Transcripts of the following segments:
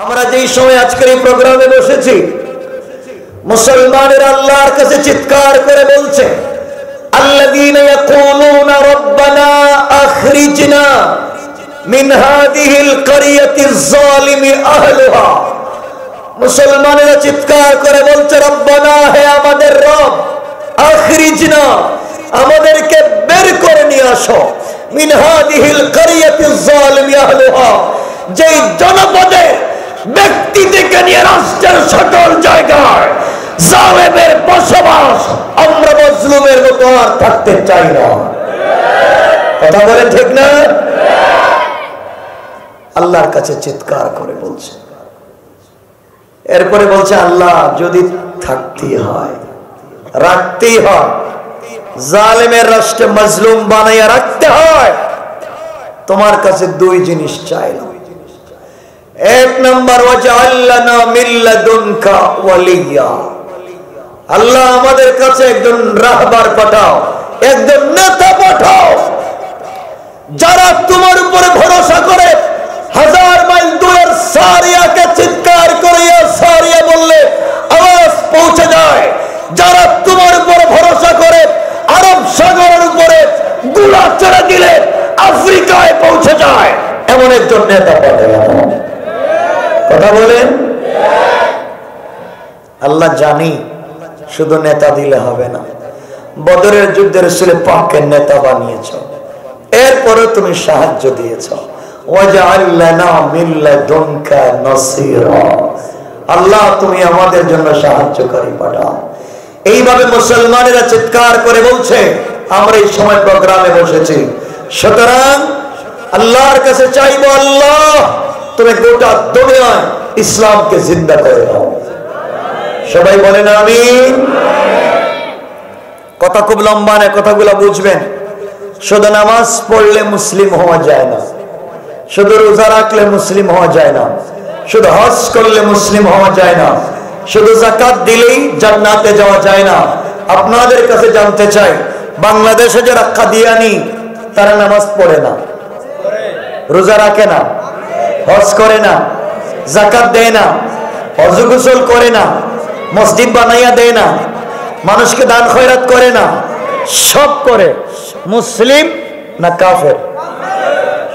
আমরা যেই সময় আজকের এই প্রোগ্রামে বসেছি, মুসলমানের আল্লাহর কাছে চিৎকার করে বলছে, আল্লাযীনা ইয়াকুলুনা রাব্বানা আখরিজনা মিন হাযিহিল ক্বরিয়াতিজ যালিমি আহলুহা। মুসলমানেরা চিৎকার করে বলছে, রব্বানা, হে আমাদের রব, আখরিজনা, আমাদেরকে বের করে নিয়ে আসো, মিন হাযিহিল ক্বরিয়াতিজ যালিমি আহলুহা, যেই জনপদে ব্যক্তি থেকে নিয়ে রাষ্ট্রের সকল জায়গায় জালেমের বসবাস, আমরা মজলুমের মতো আর থাকতে চাই না। কথা বলেন ঠিক না? আল্লাহর কাছে চিৎকার করে বলছে। এরপরে বলছে, আল্লাহ, যদি থাকতেই হয়, রাখতেই হয়, জালেমের রাষ্ট্রে মজলুম বানাইয়া রাখতে হয়, তোমার কাছে দুই জিনিস চাইলাম। এক নম্বর, ওয়াজআল লানা মিন লাদুনকা ওয়ালিয়া, আল্লাহ আমাদের কাছে একজন রাহবার পাঠাও, একজন নেতা পাঠাও, যারা তোমার উপরে ভরসা করে হাজার মাইল দূরের সারিয়াকে চিৎকার করে সারিয়া বললে আওয়াজ পৌঁছে যায়, যারা তোমার উপরে ভরসা করে আরব সাগরের উপরে গুলা ছেড়ে দিলে আফ্রিকায় পৌঁছে যায়, এমন একজন নেতা পাঠাও। কথা বলেন। আল্লাহ জানি শুধু নেতা দিলে হবে না, বদরের যুদ্ধে রাসূল পাকের নেতা বানিয়েছ, এরপরে তুমি সাহায্য দিয়েছ, ওয়াজআল লানা মিন লাদুনকা নাসীরা, আল্লাহ তুমি আমাদের জন্য সাহায্যকারী পাঠাও। এইভাবে মুসলমানেরা চিৎকার করে বলছে, আমরা এই সময় প্রোগ্রামে বসেছি, সুতরাং আল্লাহর কাছে চাইবো, আল্লাহ তুমি গোটা দুনিয়ায় ইসলামকে জিন্দা করে দাও। সবাই বলেন আমিন। কথা খুব লম্বা না, কথাগুলো বুঝবেন। শুধু নামাজ পড়লে মুসলিম হওয়া যায় না, শুধু রোজা রাখলে মুসলিম হওয়া যায় না, শুধু হজ করলে মুসলিম হওয়া যায় না, শুধু যাকাত দিলেই জান্নাতে যাওয়া যায় না। আপনাদের কাছে জানতে চাই, বাংলাদেশে যারা কাদিয়ানি, তারা নামাজ পড়ে না, রোজা রাখে না, হজ করে না, যাকাত দেয় না, ওযু গোসল করে না, মসজিদ বানাইয়া দেয় না, মানুষকে দান খয়রাত করে না, সব করে, মুসলিম না কাফের?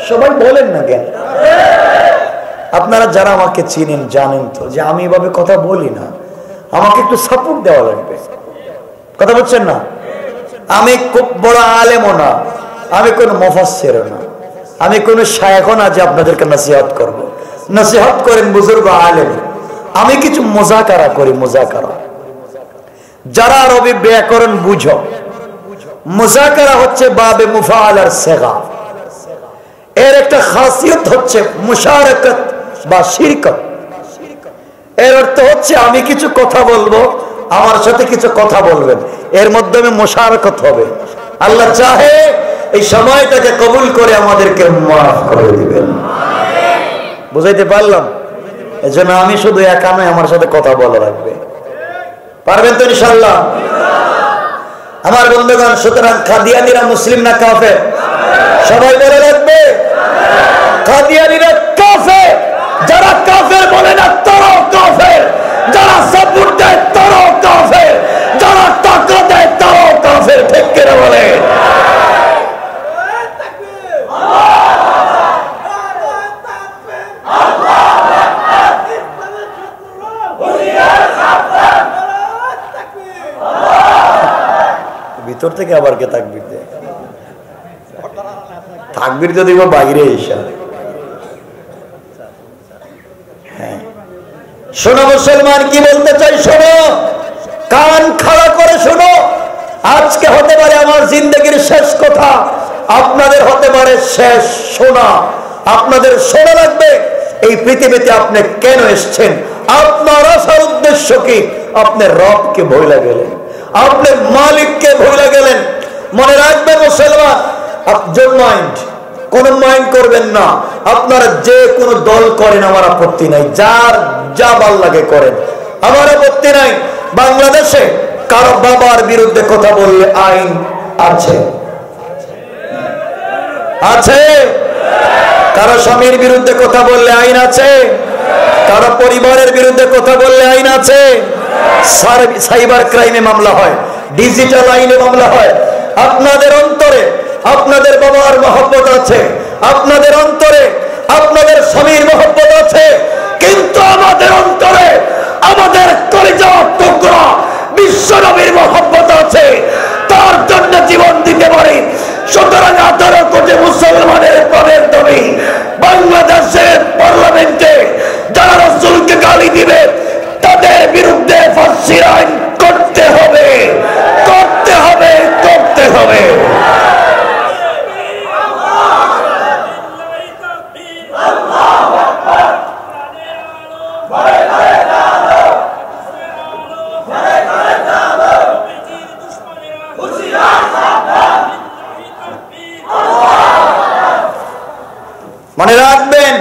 সবাই বলেন না কেন? আপনারা যারা আমাকে চিনেন জানেন তো যে আমি এভাবে কথা বলি না, আমাকে একটু সাপোর্ট দেওয়া লাগবে। কথা বলছেন না? আমি খুব বড় আলেমও না, আমি কোন মুফাসসিরও না, আমি কোন শায়েখও না যে আপনাদেরকে নসিহত করব। নসিহত করেন বুজুর্গ আলেম, আমি কিছু মুযাকারা করি। মুযাকারা, যারা আরবি ব্যাকরণ বুঝো, মুযাকারা হচ্ছে বাবে মুফাআল আর সিগা। এর একটা খাসিয়ত হচ্ছে মুশারাকাত বা শিরকত। এর অর্থ হচ্ছে আমি কিছু কথা বলবো, আমার সাথে কিছু কথা বলবেন, এর মাধ্যমে মুশারাকাত হবে। আল্লাহ চাহে এই সময়টাকে কবুল করে আমাদেরকে মাফ করে দিবেন। বুঝাইতে পারলাম? এজন্য আমি শুধু একা নয়, আমার সাথে কথা বলা লাগবে। পারবেন তো ইনশাআল্লাহ? আমার বন্ধুগণ, সুতরাং কাদিয়ানীরা মুসলিম না কাফের? সবাই বলে রাখবে, কাদিয়ানীরা কাফের। যারা কাফের বলে না তারাও কাফের, যারা সাপোর্ট দেয় তারাও কাফের, যারা টাকা দেয় তারাও কাফের। ঠিক করে বলে। ভিতর থেকে আবার কে তাকবীর দেয়? তাকবীর তো দিব বাইরে এসে। হ্যাঁ, শোনো মুসলমান, কি বলতে চাই শোনো, কান খাড়া করে শোনো। আজকে হতে পারে আমার জিন্দগির শেষ কথা, আপনাদের হতে পারে শেষ শোনা। আপনাদের শোনা লাগবে এই পৃথিবীতে আপনি কেন এসেছেন, আপনার আসার উদ্দেশ্য কি। আপনি রবকে ভুলে গেলেন, আপনি মালিককে ভুলে গেলেন। মনে রাখবেন মুসলমান, কোন মাইন্ড করবেন না। আপনারা যে কোনো দল করেন আমার আপত্তি নাই, যার যা ভাল লাগে করেন, আমার আপত্তি নাই। বাংলাদেশে কারো বাবার বিরুদ্ধে কথা বললে আইন আছে, আছে। কারো স্বামীর বিরুদ্ধে কথা বললে আইন আছে, কারো পরিবারের বিরুদ্ধে কথা বললে আইন আছে, সাইবার ক্রাইমে মামলা হয়, ডিজিটাল আইনে মামলা হয়। আপনাদের অন্তরে আপনাদের বাবার মহব্বত আছে, আপনাদের অন্তরে আপনাদের স্বামীর মহব্বত আছে, কিন্তু আমাদের অন্তরে আমাদের কলিজার টুকরা বিশ্ব নবীর মহব্বত আছে, তার জন্য জীবন দিতে পারি। সুতরাং 18 কোটি মুসলমানের প্রাণের দাবি, বাংলাদেশের পার্লামেন্টে যারা রাসূলকে গালি দিবে তাদের বিরুদ্ধে ফাঁসির আইন করতে হবে, করতে হবে, করতে হবে। মনে রাখবেন,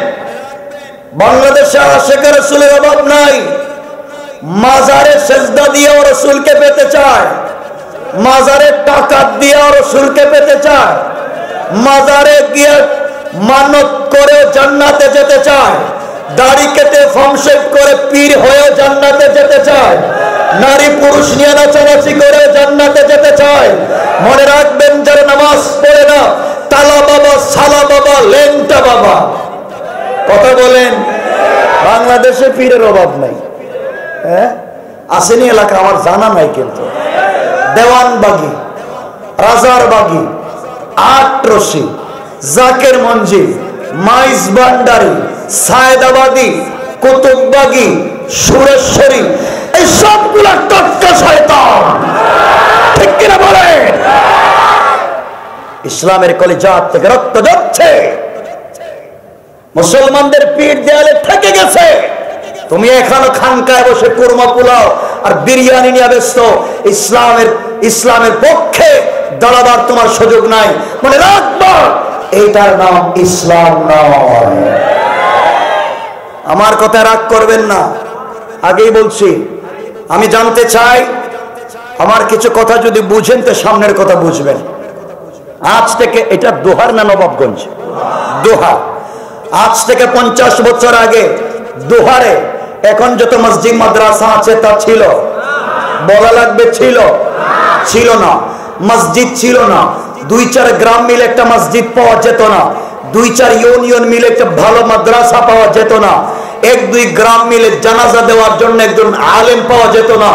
বাংলাদেশে আশিক রাসূলের অভাব নাই। মাজারে সেজদা দিয়েও রাসূলকে পেতে চায়, মাজারে টাকা দিয়েও রাসূলকে পেতে চায়, মাজারে গিয়ে মানত করে জান্নাতে যেতে চায়, দাড়ি কেটে ফর্ম শেভ করে পীর হয়েও জান্নাতে যেতে চায়, নারী পুরুষ নিয়ে নাচানাচি করে জান্নাতে যেতে চায়। মনে রাখবেন, যারা নামাজ পড়ে না, তালা বাবা, সালা বাবা, লেংটা বাবা। কথা বলেন, বাংলাদেশে পীরের অভাব নাই। হ্যাঁ, আসেনি এলাকা আমার জানা নাই, কিন্তু দেওয়ানবাগি, রাজারবাগি, আটরশি, জাকের মঞ্জিল, মাইজ ভান্ডারি, সায়দাবাদী, কুতুববাগি, সুরেশ্বরী, এই সবগুলা টটকা শয়তান। ঠিক কিনা বলেন? ইসলামের কলিজাত থেকে রক্ত যাচ্ছে, মুসলমানদের পিঠ দেয়ালে ঠেকে গেছে। তুমি এখনো খানকায় বসে কুরমা পোলাও আর বিরিয়ানি নিয়ে ব্যস্ত। ইসলামের পক্ষে দাঁড়াবার তোমার সুযোগ নাই। মনে রাখবা, এইটার নাম ইসলাম নয়। আমার কথা রাগ করবেন না, আগেই বলছি। আমি জানতে চাই, আমার কিছু কথা যদি বুঝেন তো সামনের কথা বুঝবেন। আজ থেকে, এটা দোহার না নবাবগঞ্জ? দোহা। আজ থেকে 50 বছর আগে দোহারে এখন যত মসজিদ মাদ্রাসা আছে তা ছিল? বলা লাগবে ছিল? ছিল না। মসজিদ ছিল না। 2-4 গ্রাম মিলে একটা মসজিদ পাওয়া যেত না। 2-4 ইউনিয়ন মিলে একটা ভালো মাদ্রাসা পাওয়া যেত না। 1-2 গ্রাম মিলে জানাজা দেওয়ার জন্য একজন আলেম পাওয়া যেত না।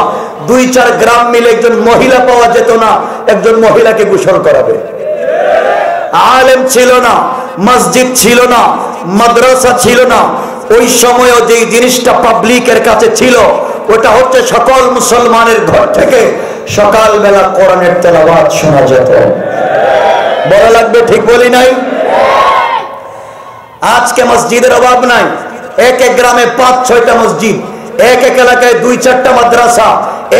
2-4 গ্রাম মিলে একজন মহিলা পাওয়া যেত না, একজন মহিলাকে গোসল করাবে। আলেম ছিল না, মসজিদ ছিল না, মাদ্রাসা ছিল না। ওই সময়ও যে জিনিসটা পাবলিকের কাছে ছিল, ওটা হচ্ছে সকল মুসলমানের ঘর থেকে সকালবেলা কোরআনের তেলাওয়াত শোনা যেত। বলা লাগবে, ঠিক বলি নাই? আজকে মসজিদের অভাব নাই। এক এক গ্রামে 5-6টা মসজিদ, এক এক এলাকায় 2-4টা মাদ্রাসা,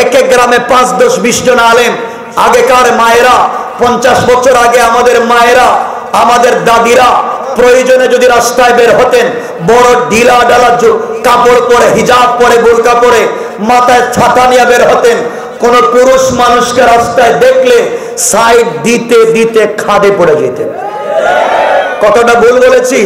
এক এক গ্রামে 5-10-20 জন আলেম। আগেকার মায়েরা, 50 বছর আগে আমাদের মায়েরা, আমাদের দাদিরা প্রয়োজনে যদি রাস্তায় বের হতেন, বড় ঢিলা ঢালা কাপড় পরে, হিজাব পরে, বোরকা পরে, মাথায় ছাতা নিয়ে বের হতেন। কোন পুরুষ মানুষকে রাস্তায় দেখলে সাইড দিতে দিতে খাদে পড়ে যেতেন। কতটা ভুল বলেছি?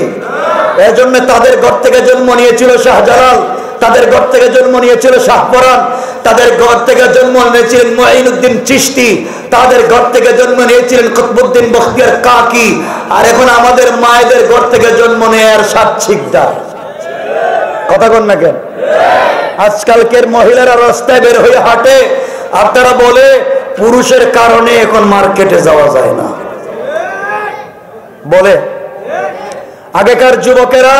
এজন্য তাদের ঘর থেকে জন্ম নিয়েছিল শাহজালাল, তাদের ঘর থেকে জন্ম নিয়েছিল শাহপরান, তাদের ঘর থেকে জন্ম নিয়েছিলেন মুঈনুদ্দিন চিশতি, তাদের ঘর থেকে জন্ম নিয়েছিলেন কুতুবউদ্দিন বখতিয়ার কাকি। আর এখন আমাদের মায়েদের ঘর থেকে জন্ম নেয় এরশাদ শিকদার। কথা বল না কেন? আজকালকের মহিলারা রাস্তায় বের হয়ে হাঁটে, আপনারা বলে পুরুষের কারণে এখন মার্কেটে যাওয়া যায় না। বলে আগেকার যুবকেরা,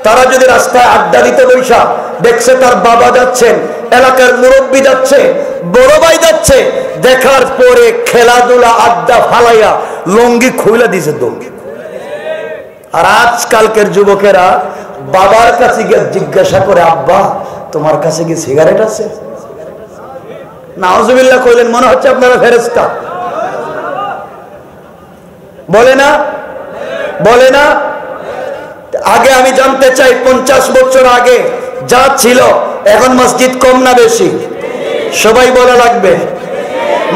তারা যদি রাস্তায় আড্ডা দিতে বৈশা দেখছে তার বাবা যাচ্ছেন, এলাকার মুরব্বী যাচ্ছে, বড় ভাই যাচ্ছে, দেখার পরে খেলাধুলা আড্ডা ফালাইয়া লঙ্গি খুইলা দিছে দৌড়। আর আজকালকের যুবকেরা বাবার কাছে গিয়ে জিজ্ঞাসা করে, আব্বা তোমার কাছে কি সিগারেট আছে? নাউজুবিল্লাহ কইলেন, মনে হচ্ছে আপনারা ফেরেশতা। বলে না? বলে না? আগে আমি জানতে চাই, 50 বছর আগে যা ছিল, এখন মসজিদ কম না বেশি? সবাই বলা লাগবে।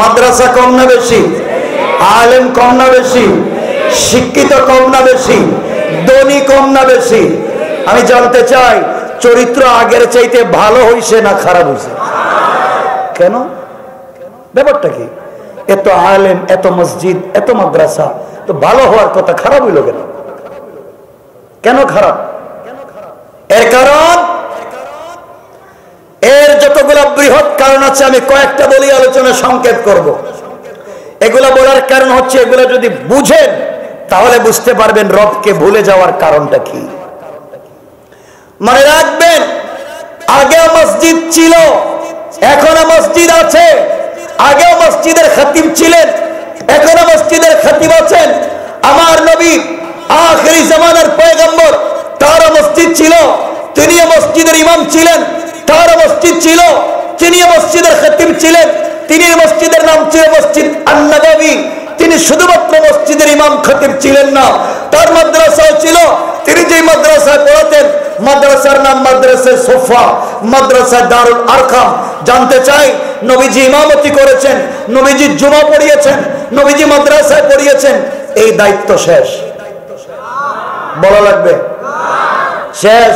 মাদ্রাসা কম না বেশি? আলেম কম না বেশি? শিক্ষিত কম না বেশি? ধনী কম না বেশি? আমি জানতে চাই, চরিত্র আগের চাইতে ভালো হইছে না খারাপ হইছে? কেন? ব্যাপারটা কি? এত আলেম, এত মসজিদ, এত মাদ্রাসা, তো ভালো হওয়ার কথা, খারাপ হইল কেন? কেন খারাপ? এর কারণ, এর যতগুলা বৃহৎ কারণ আছে আমি কয়েকটা বলি, আলোচনা সংক্ষেপ করব। এগুলা বলার কারণ হচ্ছে, এগুলা যদি বুঝেন তাহলে বুঝতে পারবেন রবকে ভুলে যাওয়ার কারণটা কি। মনে রাখবেন, আগে মসজিদ ছিল, এখনো মসজিদ আছে। আগেও মসজিদের খতিব ছিলেন, এখনো মসজিদের খতিব আছেন। আমার নবী আখিরি জামানার পয়গম্বর, তার মসজিদ ছিল, তিনিও মসজিদের ইমাম ছিলেন, তার মসজিদ ছিল, তিনিও মসজিদের খতিব ছিলেন, তিনি মসজিদের নাম ছিল মসজিদ আন-নববী। তিনি শুধুমাত্র মসজিদের ইমাম খতিব ছিলেন না, তার মাদ্রাসাও ছিল। তিনি যে মাদ্রাসায় পড়াতেন, মাদ্রাসার নাম মাদ্রাসা সোফা, মাদ্রাসা দারুল আরকাম। জানতে চাই, নবীজি ইমামতি করেছেন, নবীজি জুমা পড়িয়েছেন, নবীজি মাদ্রাসায় পড়িয়েছেন, এই দায়িত্ব শেষ? বলা লাগবে শেষ?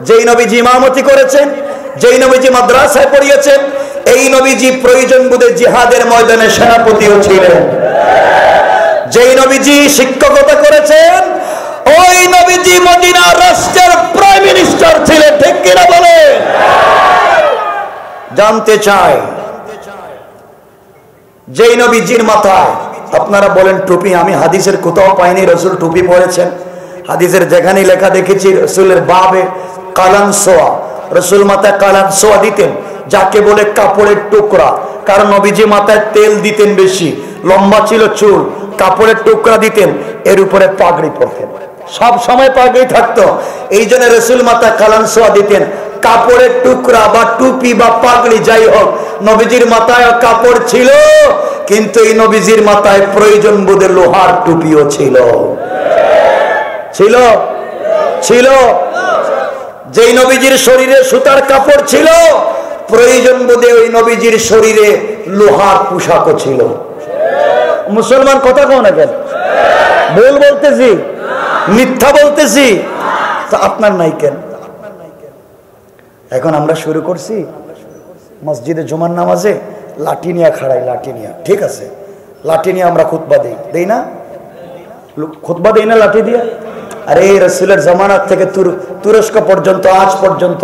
যেই নবীজি ইমামতি করেছেন, যেই নবীজি মাদ্রাসায় পড়িয়েছেন, এই নবীজি প্রয়োজন বোধে জিহাদের ময়দানে সেনাপতিও ছিলেন। যেই নবীজি শিক্ষকতা করেছেন, ওই নবীজি মদিনা রাষ্ট্রের প্রাইম মিনিস্টার ছিলেন। ঠিক কিনা বলেন? জানতে চাই, যেই নবীজির মাথায় আপনারা বলেন টুপি, আমি হাদিসের কোথাও পাইনি রাসূল টুপি পরেছেন। হাদিসের যেখানে লেখা দেখেছি রাসূলের বাবে কালানসোয়া, রাসূল মাথায় কালানসোয়া দিতেন, যাকে বলে কাপড়ের টুকরা। কারণ নবীজি মাথায় তেল দিতেন বেশি, লম্বা ছিল চুল, কাপড়ের টুকরা দিতেন, এর উপরে পাগড়ি পরতেন, সব সময় পাগড়ি থাকতো। এই জন্য রাসূল মাথায় কালানসোয়া দিতেন। কাপড়ের টুকরা বা টুপি বা পাগড়ি যাই হোক, নবীজির মাথায় কাপড় ছিল, কিন্তু এই নবীজির মাথায় প্রয়োজন বোধে লোহার টুপিও ছিল। ছিল ছিল যেই নবীজির শরীরে সুতার কাপড় ছিল, প্রয়োজন বোধে ওই নবীজির শরীরে লোহার পোশাকও ছিল। মুসলমান কথা কও না কেন? ভুল বলতেছি? মিথ্যা বলতেছি? তো আপনার নাই কেন? এখন আমরা শুরু করছি মসজিদে জুমার নামাজে লাঠি নিয়ে খাড়াই, লাঠি নিয়ে, ঠিক আছে, লাঠি নিয়ে আমরা খুতবা দেই না? খুতবা দেই না লাঠি দিয়ে? আরে রাসূলের জামানার থেকে তুরস্ক পর্যন্ত, আজ পর্যন্ত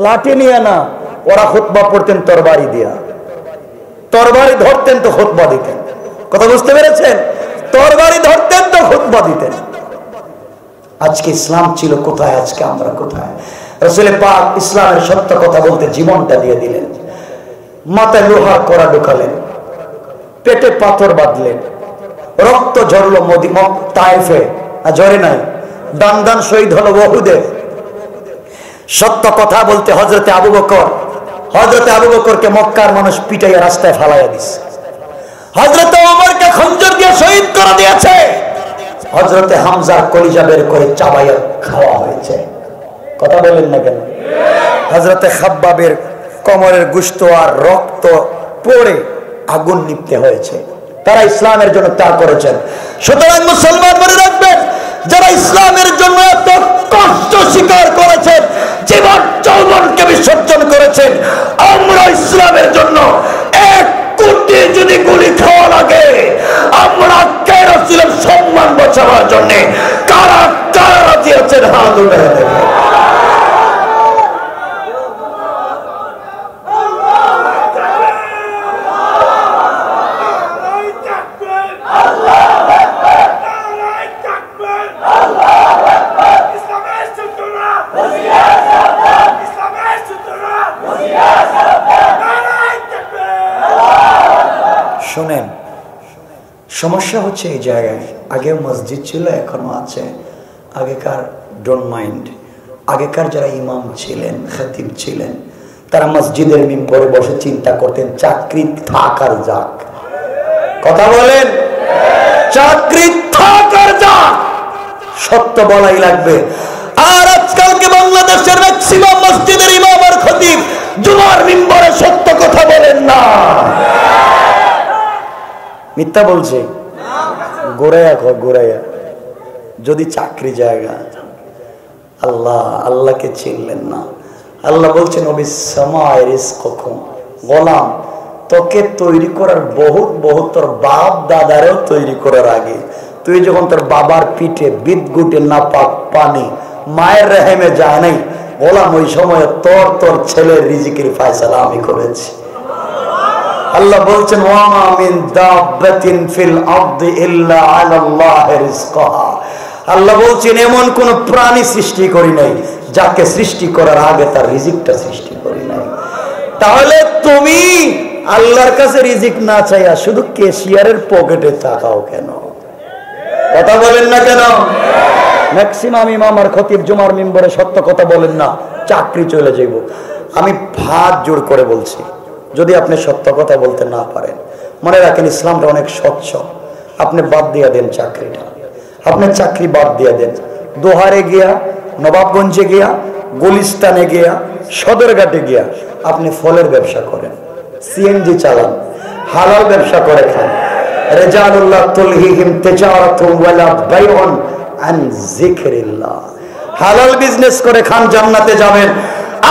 লাঠি নিয়ে না, ওরা খুতবা পড়তেন তরবারি দিয়া। তরবারি ধরতেন তো খুতবা দিতেন। কথা বুঝতে পেরেছেন? তরবারি ধরতেন তো খুতবা দিতেন। আজকে ইসলাম ছিল কোথায়, আজকে আমরা কোথায়? রাসূল পাক ইসলামের সত্য কথা বলতে জীবনটা দিয়ে দিলেন, মাথায় লোহার কড়া ঢুকালেন, পেটে পাথর বাঁধলেন, রক্ত ঝরলো তায়েফে, ঝরে নাই, দান দান শহীদ হলো উহুদে। সত্য কথা বলতে হযরতে আবু বকরকে মক্কার মানুষ পিটাইয়া রাস্তায় ফালাইয়া দিছে। হযরতে ওমরকে খঞ্জর দিয়ে শহীদ করে দিয়েছে। হযরতে হামজার কলিজা বের করে চাবাইয়া খাওয়া হয়েছে। কথা বলেন না কেন? হযরতে খাব্বাবের কোমরের গোশত আর রক্ত পড়ে আগুন নিভতে হয়েছে। তারা ইসলামের জন্য তা করেছেন। সুতরাং মুসলমান মনে রাখবেন, যারা ইসলামের জন্য এত কষ্ট স্বীকার করেছেন, জীবন যৌবনকে বিসর্জন করেছেন, আমরা ইসলামের জন্য 1 কোটি যদি গুলি খাওয়া লাগে, আমরা কে রাসূলের সম্মান বাঁচানোর জন্য কারা কারা রাজি আছেন? হাত উঠিয়ে দেবেন। শোনেন, সমস্যা হচ্ছে এই জায়গায়, আগে মসজিদ ছিল, এখনো আছে। আগেকার ডোন্ট মাইন্ড, আগেকার যারা ইমাম ছিলেন, খতিব ছিলেন, তারা মসজিদের মিম্বরে বসে চিন্তা করতেন চাকরি থাক আর যাক। কথা বলেন, চাকরি থাক আর যাক, সত্য বলাই লাগবে। আর আজকালকে বাংলাদেশের ম্যাক্সিমাম মসজিদের ইমাম আর খতিব জুমার মিম্বরে সত্য কথা বলেন না, মিথ্যা বলছে। গোড়াইয়া যদি চাকরি জায়গা, আল্লাহ, আল্লাহকে চিনলেন না। আল্লাহ বলছেন গোলাম, তোকে তৈরি করার বহুত তোর বাপ দাদারেও তৈরি করার আগে তুই যখন তোর বাবার পিঠে বিদগুটে নাপাক পানি মায়ের রেহেমে যায় নাই গোলাম, ওই সময় তোর ছেলের রিজিকের ফয়সালা আমি করেছি। আল্লাহ বলছেন ওয়ামা মিন দাব্বাতিন ফিল আরদি ইল্লা আলাল্লাহি রিজকুহা। আল্লাহ বলছেন এমন কোন প্রাণী সৃষ্টি করি নাই যাকে সৃষ্টি করার আগে তার রিজিকটা সৃষ্টি করি নাই। তাহলে তুমি আল্লাহর কাছে রিজিক না চাইয়া শুধু ক্যাশিয়ারের পকেটে তাকাও কেন? কথা বলেন না কেন? ম্যাক্সিমাম ইমাম আর খতিব জুমার মিম্বরে সত্য কথা বলেন না, চাকরি চলে যাইব। আমি ভাত জোর করে বলছি, যদি আপনি সত্য কথা বলতে না পারেন, মনে রাখেন ইসলামটা অনেক স্বচ্ছ। আপনি বাদ দিয়া দেন চাকরিটা, আপনি চাকরি বাদ দিয়া দেন, দোহারে গিয়া, নবাবগঞ্জে গিয়া, গুলিস্তানে গিয়া, সদরঘাটে গিয়া আপনি ফলের ব্যবসা করেন, সিএনজি চালান, হালাল ব্যবসা করে খান। রিজালুল্লাহ তুলহিহিম তিজারাতুন ওয়ালা বাইউন আন যিকরিল্লাহ। হালাল বিজনেস করে খান, জান্নাতে যাবেন।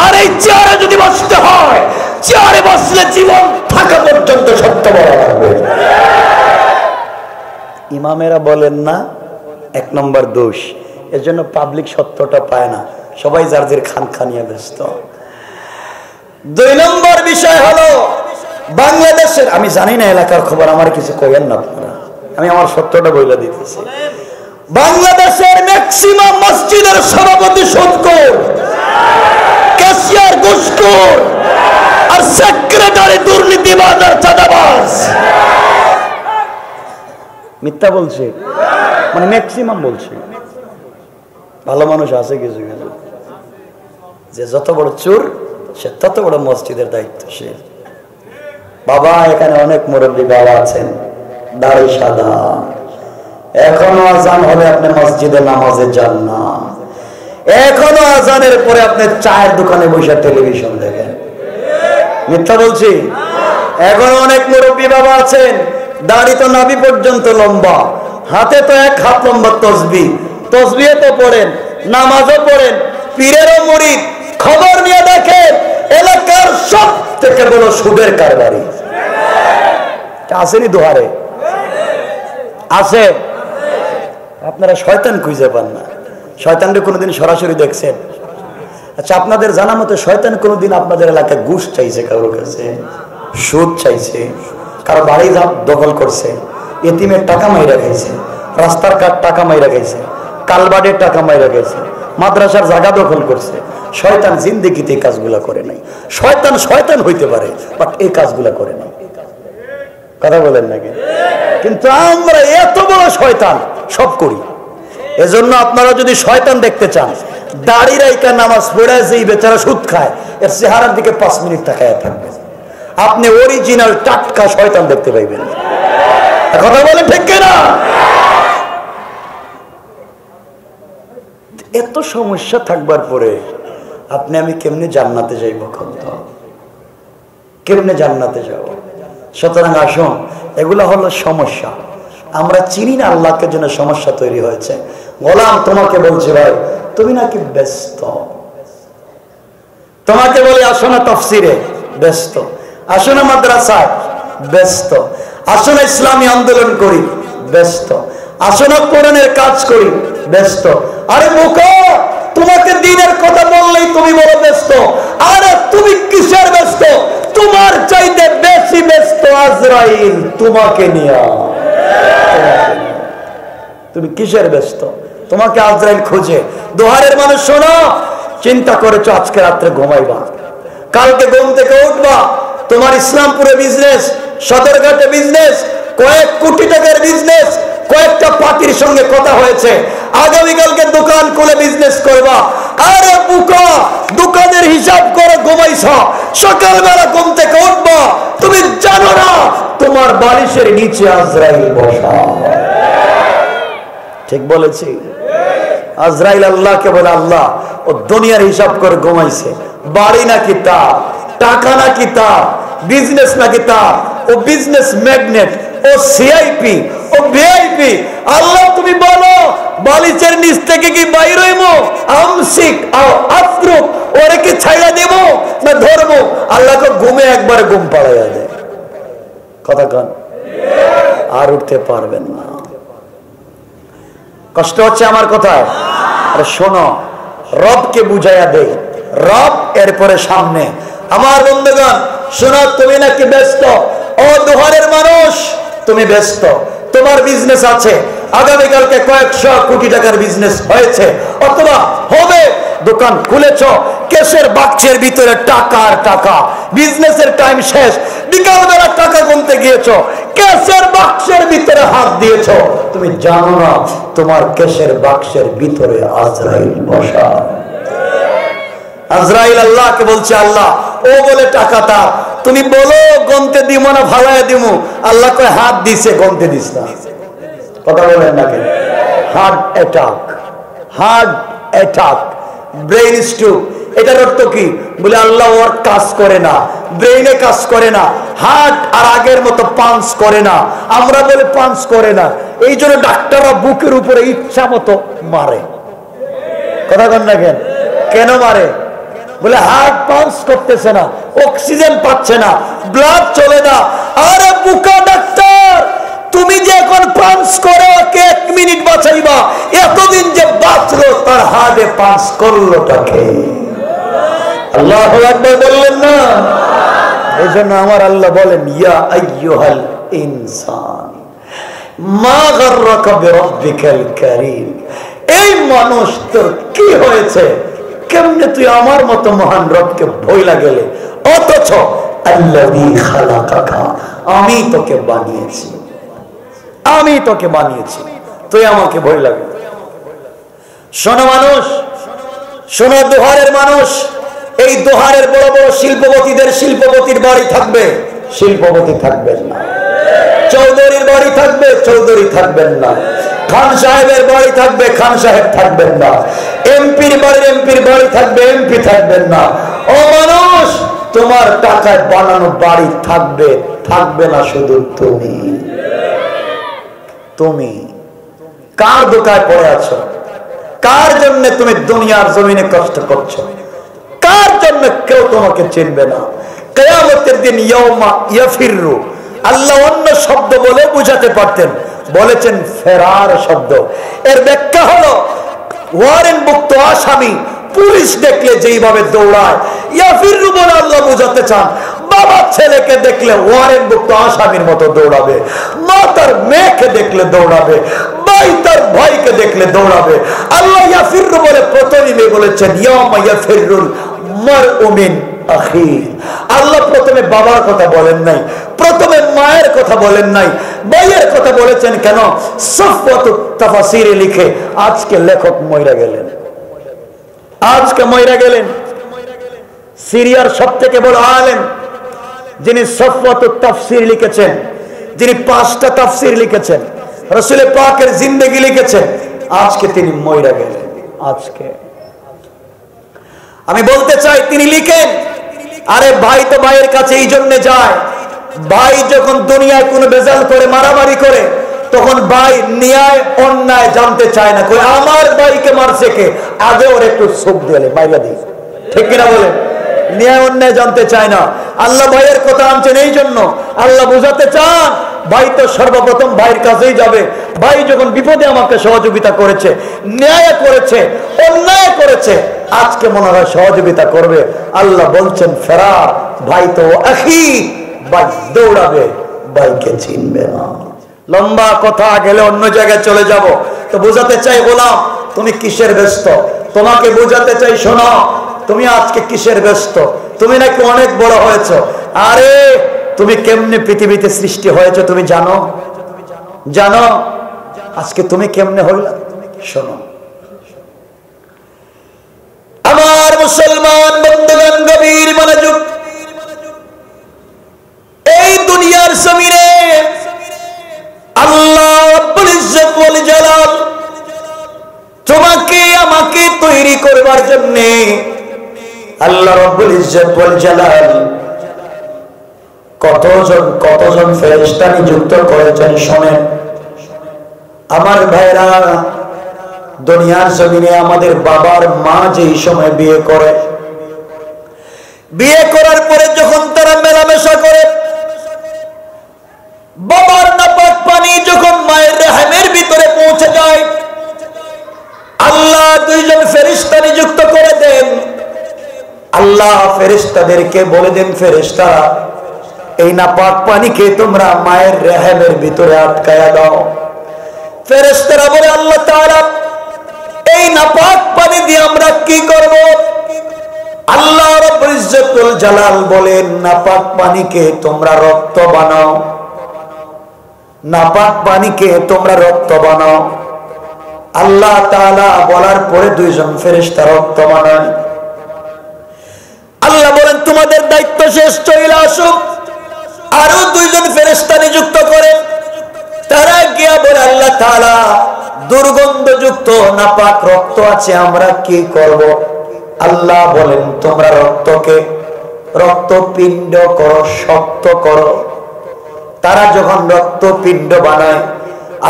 আর এই চেয়ারে যদি বসতে হয়, চেয়ারে বসলে জীবন থাকা পর্যন্ত সত্য বলা লাগবে। ইমামেরা বলেন না এক নম্বর দোষ, এজন্য পাবলিক সত্যটা পায় না, সবাই যার যার খানখানিয়া ব্যস্ত। দুই নম্বর বিষয় হলো বাংলাদেশের, আমি জানি না এলাকার খবর, আমার কিছু কইেন না আপনারা, আমি আমার সত্যটা বইলা দিতেছি। বাংলাদেশের ম্যাক্সিমাম মসজিদের সভাপতি সুদখোর, ক্যাশিয়ার ঘুষখোর, আর সেক্রেটারি দুর্নীতিবাজ আর চাঁদাবাজ। মিথ্যা বলছে মানে ম্যাক্সিমাম বলছে। ভালো মানুষ আছে কিছু কিছু, যে যত বড় চোর সে তত বড় মসজিদের দায়িত্বশীল। বাবা, এখানে অনেক মুরব্বী বাবা আছেন, দাড়ি সাদা, এখনো আজান হলে আপনি মসজিদে নামাজে যান না, এখনো আজানের পরে আপনি চায়ের দোকানে বসে টেলিভিশন দেখেন। মিথ্যা বলছি? এখনো অনেক মুরব্বী বাবা আছেন, দাড়ি তো নাভি পর্যন্ত লম্বা, হাতে তো এক হাত লম্বা তসবিহ, তসবিহ তো পড়েন, নামাজও পড়েন, পীরেরও মুরিদ। খবর নিয়ে দেখেন এলাকার সব থেকে বড় সুদের কারবারি আসেনি দোহারে আছে। আপনারা শয়তান খুঁজে পান না, শয়তানকে কোনোদিন সরাসরি দেখছেন? আচ্ছা, আপনাদের জানা মতো শয়তান কোনোদিন আপনাদের এলাকায় ঘুষ চাইছে, কারোর কাছে সুদ চাইছে, কারো বাড়ি দখল করছে, এতিমের টাকা মাইরা খাইছে, রাস্তার কাঠ টাকা মাইরা খাইছে, কালবাড়ির টাকা মাইরা খাইছে, মাদ্রাসার জায়গা দখল করছে। শয়তান জিন্দেগিতে এই কাজগুলা করে নাই। শয়তান শয়তান হইতে পারে, বাট এই কাজগুলা করে নাই। কথা বলেন নাকি? কিন্তু আমরা এত বড় শয়তান সব করি। এজন্য আপনারা যদি শয়তান দেখতে চান, দাড়ি রাইকা নামাজ পড়ে যেই বেচারা সুদ খায়, এর চেহারার দিকে 5 মিনিট তাকায় থাকবেন, আপনি অরিজিনাল টাটকা শয়তান দেখতে পাইবেন। কথা বলেন ঠিক কিনা? এত সমস্যা থাকবার পরে আপনি আমি কেমনে জান্নাতে যাইব? কেমনে জান্নাতে যাব? সুতরাং আসুন, এগুলা হলো সমস্যা, আমরা চিনি না আল্লাহকে জন্য সমস্যা তৈরি হয়েছে। গোলাম, তোমাকে বলছি ভাই, তুমি নাকি ব্যস্ত, তোমাকে বলি আসো না তাফসিরে, ব্যস্ত, আসো না মাদ্রাসায়, ব্যস্ত, আসো না ইসলামী আন্দোলন করি, ব্যস্ত, আসো না কোরআনের কাজ করি, ব্যস্ত। আরে বোকা, তোমাকে দিনের কথা বললেই তুমি বড় ব্যস্ত। আরে তুমি কিসের ব্যস্ত? তোমার চাইতে বেশি ব্যস্ত আজরাইল তোমাকে নিয়ে। তুমি কিসের ব্যস্ত? তোমাকে আজরাইল খোঁজে। দোহারের মানুষ শোনো, চিন্তা করেছো আজকে রাত্রে ঘুমাইবা, কালকে ঘুম থেকে উঠবা, তোমার ইসলামপুরে বিজনেস, সদরঘাটে বিজনেস, কয়েক কোটি টাকার বিজনেস, কয়েকটা পার্টির সঙ্গে কথা হয়েছে, আগামীকালকে দোকান খুলে বিজনেস করবা। আরে বুকা, দোকানের হিসাব করে ঘুমাইছ, সকালবেলা ঘুম থেকে উঠবা, তুমি জানো না তোমার বালিশের নিচে আজরাইল বসা। ঠিক বলেছি? আজরাইল আল্লাহকে বলে, আল্লাহ ও দুনিয়ার হিসাব করে ঘুমাইছে, বাড়ি নাকি তার, টাকা নাকি তার, বিজনেস নাকি তার, ও বিজনেস ম্যাগনেট, ও সিআইপি, ও ভিআইপি। আল্লাহ তুমি বলো বালিশের নিচ থেকে কি বাইর হইমো, আমসিক আও আফরুক, ওরে কি ছাইড়া দেব না ধরবো? আল্লাহকে ঘুমে একবারে ঘুম পাড়াইয়া দেয়। কথা কন, আর উঠতে পারবেন না। কষ্ট হচ্ছে আমার কথায়? আরে শোনো, রবকে বুঝাইয়া দেয় রব, এরপরে সামনে। আমার বন্ধুগণ শোনো, তুমি নাকি ব্যস্ত, ও দোহারের মানুষ, তুমি ব্যস্ত, তোমার বিজনেস আছে, আগামীকালকে কয়েকশো কোটি টাকার বিজনেস হয়েছে অথবা হবে, দোকান খুলেছ, কেসের বাক্সের ভিতরে টাকা আর টাকা, বিজনেসের টাইম শেষ, বিকালবেলা টাকা গুনতে গিয়েছো, কেসের বাক্সের ভিতরে হাত দিয়েছো, তুমি জানো না তোমার কেসের বাক্সের ভিতরে আজরাইল বসা। আজরাইল আল্লাহকে বলছে, আল্লাহ ও বলে টাকাটা তুমি বলো গনতে দিব না ভাড়ায় দিব? আল্লাহ কয় হাত দিছে, গনতে দিস না। কথা বলেন না কেন? Heart attack, heart attack, brain stroke, এটার অর্থ কি? বলে আল্লাহ ওর কাজ করে না, ব্রেইনে কাজ করে না, হার্ট আর আগের মতো পাঞ্চ করে না। আমরা বলে পাঞ্চ করে না, এই জন্য ডাক্তাররা বুকের উপরে ইচ্ছা মতো মারে। কথা কন না কেন? কেন মারে? বলে হার্ট পাঞ্চ করতেছে না, অক্সিজেন পাচ্ছে না, ব্লাড চলে না। আরে বুকা ডাক্তার, তুমি যে এখন পাঞ্চ করে ওকে 1 মিনিট বাঁচাইবা, এতদিন যে বাঁচলো তার হার্টে পাঞ্চ করলো তাকে। আল্লাহু আকবার বললেন না? এই জন্য আমার আল্লাহ বলেন, ইয়া আইয়ুহাল ইনসান মা গাররাকা বিরাব্বিকাল কারীম। এই মানুষ, তোর কি হয়েছে? কেমনে তুই আমার মতো মহান রবকে ভয়লা গেলে, অথচ আল্লাযী খালাকাকা, আমি তোকে বানিয়েছি, আমি তোকে বানিয়েছি, তুই আমাকে ভয় লাগে। শোনো মানুষ, শোনো দোহারের মানুষ, এই দোহারের বড় বড় শিল্পপতিদের শিল্পপতির বাড়ি থাকবে, শিল্পপতি থাকবেন না। চৌধুরীর বাড়ি থাকবে, চৌধুরী থাকবেন না। খান সাহেবের বাড়ি থাকবে, খান সাহেব থাকবেন না। এমপির বাড়ি থাকবে, এমপি থাকবেন না। ও মানুষ, তোমার টাকায় বানানো বাড়ি থাকবে, থাকবে না শুধু তুমি। তুমি কার দোকায় পড়ে আছো? কার জন্য তুমি দুনিয়ার জমিনে কষ্ট করছো? কার জন্য কেউ তোমাকে চিনবে না। কিয়ামতের দিন ইয়াউমা ইয়াফিরু, আল্লাহ অন্য শব্দ বলে বুঝাতে পারতেন, বলেছেন ফেরার শব্দ। এর ব্যাখ্যা হলো ওয়ারেন্টভুক্ত আসামি পুলিশ দেখলে যেইভাবে দৌড়ায়, ইয়াফিরু বলে আল্লাহ বুঝাতে চান বাবা ছেলেকে দেখলে ওয়ারেন্টভুক্ত আসামির মতো দৌড়াবে, মা তার মেয়েকে দেখলে দৌড়াবে, ভাই তার ভাইকে দেখলে দৌড়াবে। আল্লাহ ইয়াফিরু বলে প্রথমে বলেছেন ইয়াউমা ইয়াফিরুল মারউ মিন আখি। আল্লাহ প্রথমে বাবার কথা বলেন নাই, প্রথমে মায়ের কথা বলেন নাই, ভাইয়ের কথা বলেছেন। কেন? সফওয়াতুত তাফসীরে লিখে আজকে লেখক মইরা গেলেন, আজকে মইরা গেলেন। সিরিয়ার সবথেকে বড় আলেম যিনি সফওয়াতুত তাফসীর লিখেছেন, যিনি 5টা তাফসীর লিখেছেন, রাসূল পাকের জিন্দেগি লিখেছেন, আজকে তিনি মইরা গেলেন। আজকে আমি বলতে চাই, তিনি লিখেন, আরে ভাই তো ভাইয়ের কাছে এই জন্য যায়, ভাই যখন দুনিয়ায় কোনো বেজাল করে, মারামারি করে, তখন ভাই ন্যায় অন্যায় জানতে চায় না। কই আমার ভাইকে মারছে কে, আগে ওর একটু চোখ দিলে মাইরা দিই, ঠিক কিনা বলেন? ন্যায় অন্যায় জানতে চায় না। আল্লাহ ভাইয়ের কথা আনছেন এই জন্য, আল্লাহ বুঝাতে চান ভাই তো সর্বপ্রথম ভাইয়ের কাছেই যাবে। ভাই যখন বিপদে আমাকে সহযোগিতা করেছে, ন্যায় করেছে, অন্যায় করেছে, আজকে মনে হয় সহযোগিতা করবে। আল্লাহ বলছেন ফেরার, ভাই তো আখি, ভাই দৌড়াবে, ভাইকে চিনবে না। লম্বা কথা গেলে অন্য জায়গায় চলে যাব। তো বোঝাতে চাই গোলাম, তুমি কিসের ব্যস্ত? তোমাকে বোঝাতে চাই, শোনো, তুমি আজকে কিসের ব্যস্ত? তুমি নাকি অনেক বড় হয়েছো। আরে তুমি কেমনে পৃথিবীতে সৃষ্টি হয়েছে তুমি জানো? জানো আজকে তুমি কেমনে হইলা? শোনো আমার মুসলমান বন্ধুগণ, গভীর মনোযোগ। এই দুনিয়ার জমিনে আল্লাহ রাব্বুল ইজ্জত ওয়াল জালাল তোমাকে আমাকে তৈরি করবার জন্য আল্লাহ রাব্বুল ইজ্জত ওয়াল জালাল কতজন ফেরেশতা নিযুক্ত করেছেন শোনেন। আমার ভাইরা, দুনিয়ার জমিনে আমাদের বাবার মা যেই সময় বিয়ে করে, বিয়ে করার পরে যখন তারা মেলামেশা করে, বাবার নাপাক পানি যখন মায়ের রেহেমের ভিতরে পৌঁছে যায়, আল্লাহ দুইজন ফেরেশতা নিযুক্ত করে দেন। আল্লাহ ফেরেশতাদেরকে বলে দেন, ফেরেশতারা এই নাপাক পানিকে তোমরা মায়ের রেহেমের ভিতরে আটকায়া দাও। ফেরেশতারা বলে, আল্লাহ তাআলা এই নাপাক পানি দিয়ে আমরা কি করব? আল্লাহ রাব্বুল ইজ্জতুল জালাল বলেন, নাপাক পানিকে তোমরা রক্ত বানাও, নাপাক পানিকে তোমরা রক্ত বানাও। আল্লাহ তাআলা বলার পরে দুইজন ফেরেশতা রক্ত বানায়। আল্লাহ বলেন, তোমাদের দায়িত্ব শেষ, চলে আসুক। আরো দুইজন ফেরেশতা নিযুক্ত করে, তারা গিয়া বলে, আল্লাহ তাআলা দুর্গন্ধযুক্ত নাপাক রক্ত আছে, আমরা কি করব? আল্লাহ বলেন, তোমরা রক্তকে রক্তপিণ্ড করো, শক্ত করো। তারা যখন রক্তপিণ্ড বানায়,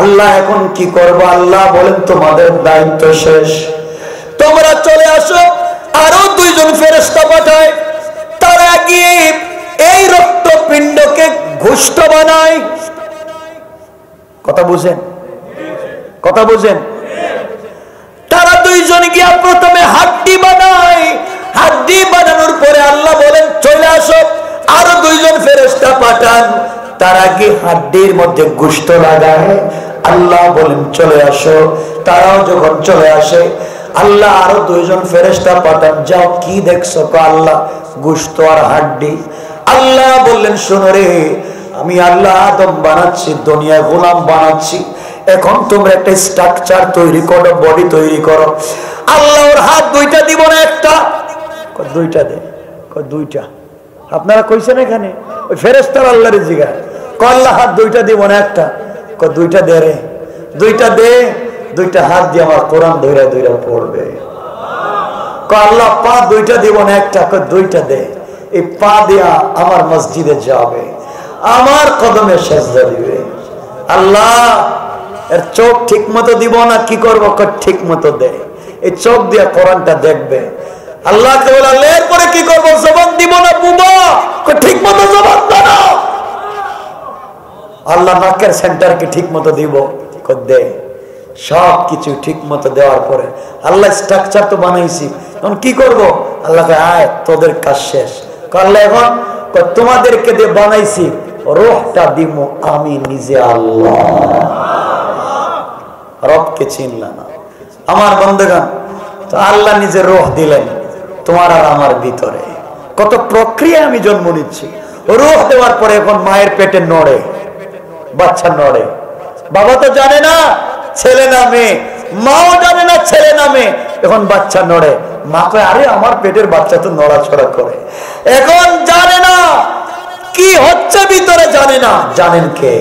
আল্লাহ এখন কি করব? আল্লাহ বলেন, তোমাদের দায়িত্ব শেষ, তোমরা চলে আসো। আরো দুইজন ফেরেশতা পাঠায়, তারা গিয়ে এই রক্তপিণ্ডকে ঘুষ্ট বানায়। কথা বুঝেন? কথা বুঝেন? তারা দুইজন গিয়া প্রথমে হাড্ডি বানায়। হাড্ডি বানানোর পরে আল্লাহ বলেন, চলে আসো। আরো দুইজন ফেরেশতা পাঠান, তারা গিয়ে হাড্ডির মধ্যে গোশত লাগায়। আল্লাহ বলেন, চলে আসো। তারাও যখন চলে আসে, আল্লাহ আরো দুইজন ফেরেশতা পাঠান, যাও কি দেখছো? আল্লাহ গোশত আর হাড্ডি। আল্লাহ বললেন, শোনো রে, আমি আল্লাহ আদম বানাচ্ছি, দুনিয়ায় গোলাম বানাচ্ছি, এখন তোমরা একটা স্ট্রাকচার তৈরি করো, বডি তৈরি করো। আল্লাহ ওর হাত দুইটা দিব না একটা? দুইটা দে। দুইটা আপনারা কইছেন এখানে? ওই ফেরেশতার আল্লাহর জিগা, আল্লাহ হাত দুইটা দিব না একটা? দুইটা দে রে, দুইটা দে। দুইটা হাত দিয়ে আমার কোরআন ধইরা ধইরা পড়বে। আল্লাহ পা দুইটা দিব না একটা? দুইটা দে। এই পা দিয়া আমার মসজিদে যাবে, আমার কদমে সেজদা দিবে। আল্লাহ এর চোখ ঠিক মতো দিব না, কি করবো? ঠিক মতো দে। এই চোখ দিয়া কোরআনটা দেখবে। আল্লাহকে বলে, আল্লাহ এরপরে কি করবো? জবান দিব না বুবা? ঠিক মতো জবান দাও। আল্লাহ নাকের সেন্টার কি ঠিক মতো দিব? দে। সব কিছু ঠিক মতো দেওয়ার পরে আল্লাহ স্ট্রাকচার তো বানাইছি, এখন কি করব? আল্লাহ আয়, তোদের কাজ শেষ। আল্লাহ এখন তোমাদেরকে দিয়ে বানাইছি, রূহটা দিব আমি নিজে। আল্লাহ রবকে চিনলা না আমার বন্দেগান, তো আল্লাহ নিজে রূহ দিলেন তোমার আর আমার ভিতরে। কত প্রক্রিয়া আমি জন্ম নিচ্ছি। রূহ দেওয়ার পরে এখন মায়ের পেটে নড়ে, বাচ্চা নড়ে। বাবা তো জানে না ছেলে না মেয়ে, মাও জানে না ছেলে না মেয়ে, এখন বাচ্চা নড়ে। মা কয়, আরে আমার পেটের বাচ্চা তো নড়াচড়া করে। এখন জানে না কি হচ্ছে ভিতরে, জানে না। জানেন কে?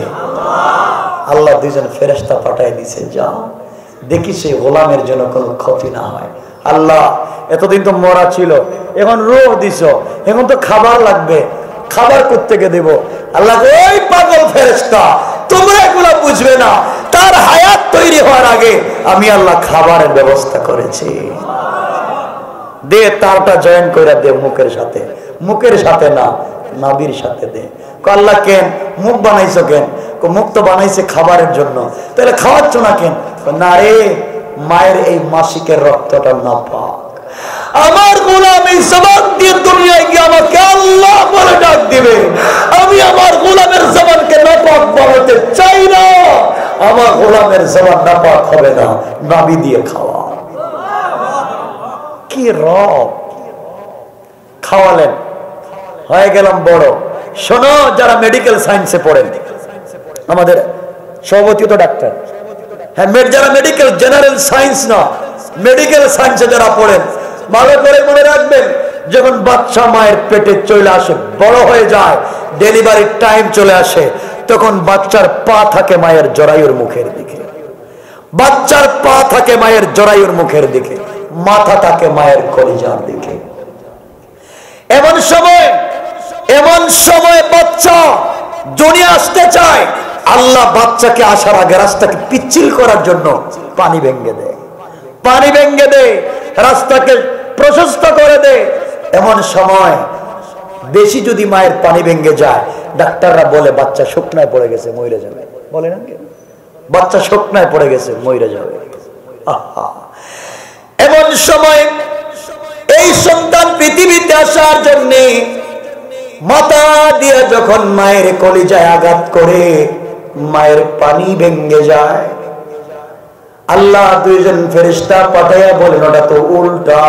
আল্লাহ দুইজন ফেরেশতা পাঠায় দিছে, যাও দেখি সেই গোলামের জন্য কোনো ক্ষতি না হয়। আল্লাহ এতদিন তো মরা ছিল, এখন রূহ দিছ, এখন তো খাবার লাগবে, খাবার কোত্থেকে দেব? আল্লাহ ওই পাগল ফেরেশতা, তোমরা এগুলা বুঝবে না, তার হায়াত তৈরি হওয়ার আগে আমি আল্লাহ খাবারের ব্যবস্থা করেছি। দে, তারটা জয়েন করে দে মুখের সাথে। মুখের সাথে না, নাভির সাথে দে। আল্লাহ কেন মুখ বানাইছো? কেন? মুখ তো বানাইছে খাবারের জন্য, তাহলে খাওয়াচ্ছ না কেন? না রে, মায়ের এই মাসিকের রক্তটা নাপাক। আমার গোলাম এই জবান দিয়ে দুনিয়ায় গিয়ে আমাকে আল্লাহ বলে ডাক দিবে, আমি আমার গোলামের জবানকে নাপাক বানাতে চাই না। আমার গোলামের জবান নাপাক হবে না, নাভি দিয়ে খাওয়া। কি রব খাওয়ালেন, হয়ে গেলাম বড়। শোনো, যারা মেডিকেল সায়েন্সে পড়েন, আমাদের সভাপতি তো ডাক্তার, হ্যাঁ, যারা মেডিকেল জেনারেল সায়েন্স না, মেডিকেল সায়েন্সে যারা পড়েন, ভালো করে মনে রাখবেন, যখন বাচ্চা মায়ের পেটে চলে আসে, বড় হয়ে যায়, ডেলিভারির টাইম চলে আসে, তখন বাচ্চার পা থাকে মায়ের জরায়ুর মুখের দিকে। বাচ্চার পা থাকে মায়ের জরায়ুর মুখের দিকে, মাথা থাকে মায়ের কলিজার দিকে। এমন সময় বাচ্চা দুনিয়া আসতে চায়, আল্লাহ বাচ্চাকে আসার আগে রাস্তাকে পিচ্ছিল করার জন্য পানি ভেঙে দেয়, পানি ভেঙে দেয়, রাস্তাকে প্রশস্ত করে দেয়। এমন সময় বেশি যদি মায়ের পানি ভেঙে যায়, ডাক্তাররা বলে বাচ্চা শুকনায় পড়ে গেছে, মরে যাবে। বলে না, বাচ্চা শুকনায় পড়ে গেছে, মরে যাবে। এমন সময় এই সন্তান পৃথিবীতে আসার জন্য মাথা দিয়ে যখন মায়ের কলিজায় আঘাত করে মায়ের পানি ভেঙে যায়, আল্লাহ দুইজন ফেরেশতা পাঠাইয়া বলেন ওটা তো উল্টা,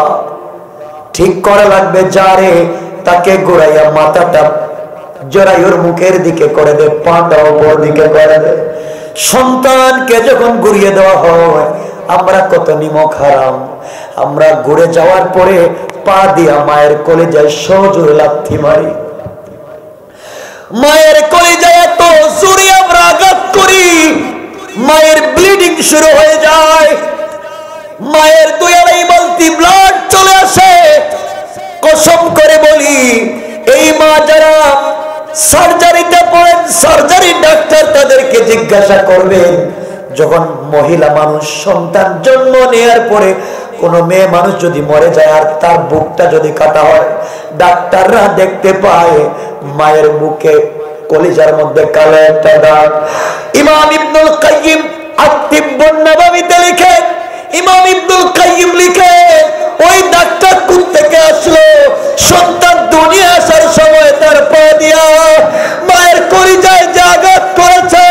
ঠিক করা লাগবে। যারে তাকে ঘুরাইয়া মাথাটা জরায়ুর মুখের দিকে করে দে, পাটা উপর দিকে করে দে। সন্তানকে যখন ঘুরিয়ে দেওয়া হয়, আমরা কত নিমক হারাম, আমরা ঘুরে যাওয়ার পরে পা দিয়া মায়ের কলিজায় সজোরে লাথি মারি, মায়ের কলিজায় এত জোরে আমরা আঘাত করি, মায়ের ব্লিডিং শুরু হয়ে যায়, মায়ের 2-2.5 বালতি ব্লাড চলে আসে। কসম করে বলি, এই মা যারা সার্জারিতে পড়েন, সার্জারি ডাক্তার তাদেরকে জিজ্ঞাসা করবেন, যখন মহিলা মানুষ সন্তান জন্ম নেওয়ার পরে কোন মেয়ে মানুষ যদি মরে যায় আর তার বুকটা যদি কাটা হয়, ডাক্তাররা দেখতে পায় মায়ের বুকে কলিজার মধ্যে কালো একটা দাগ। ইমাম ইবনুল কাইয়িম আত-তিব্বুন নাবাবিতে লিখেন, ইমাম ইবনুল কাইয়িম লিখেন, ওই দাগটা কোথা থেকে আসলো? সন্তান দুনিয়া আসার সময় তার পা দিয়া মায়ের কলিজায় যে আঘাত করেছে,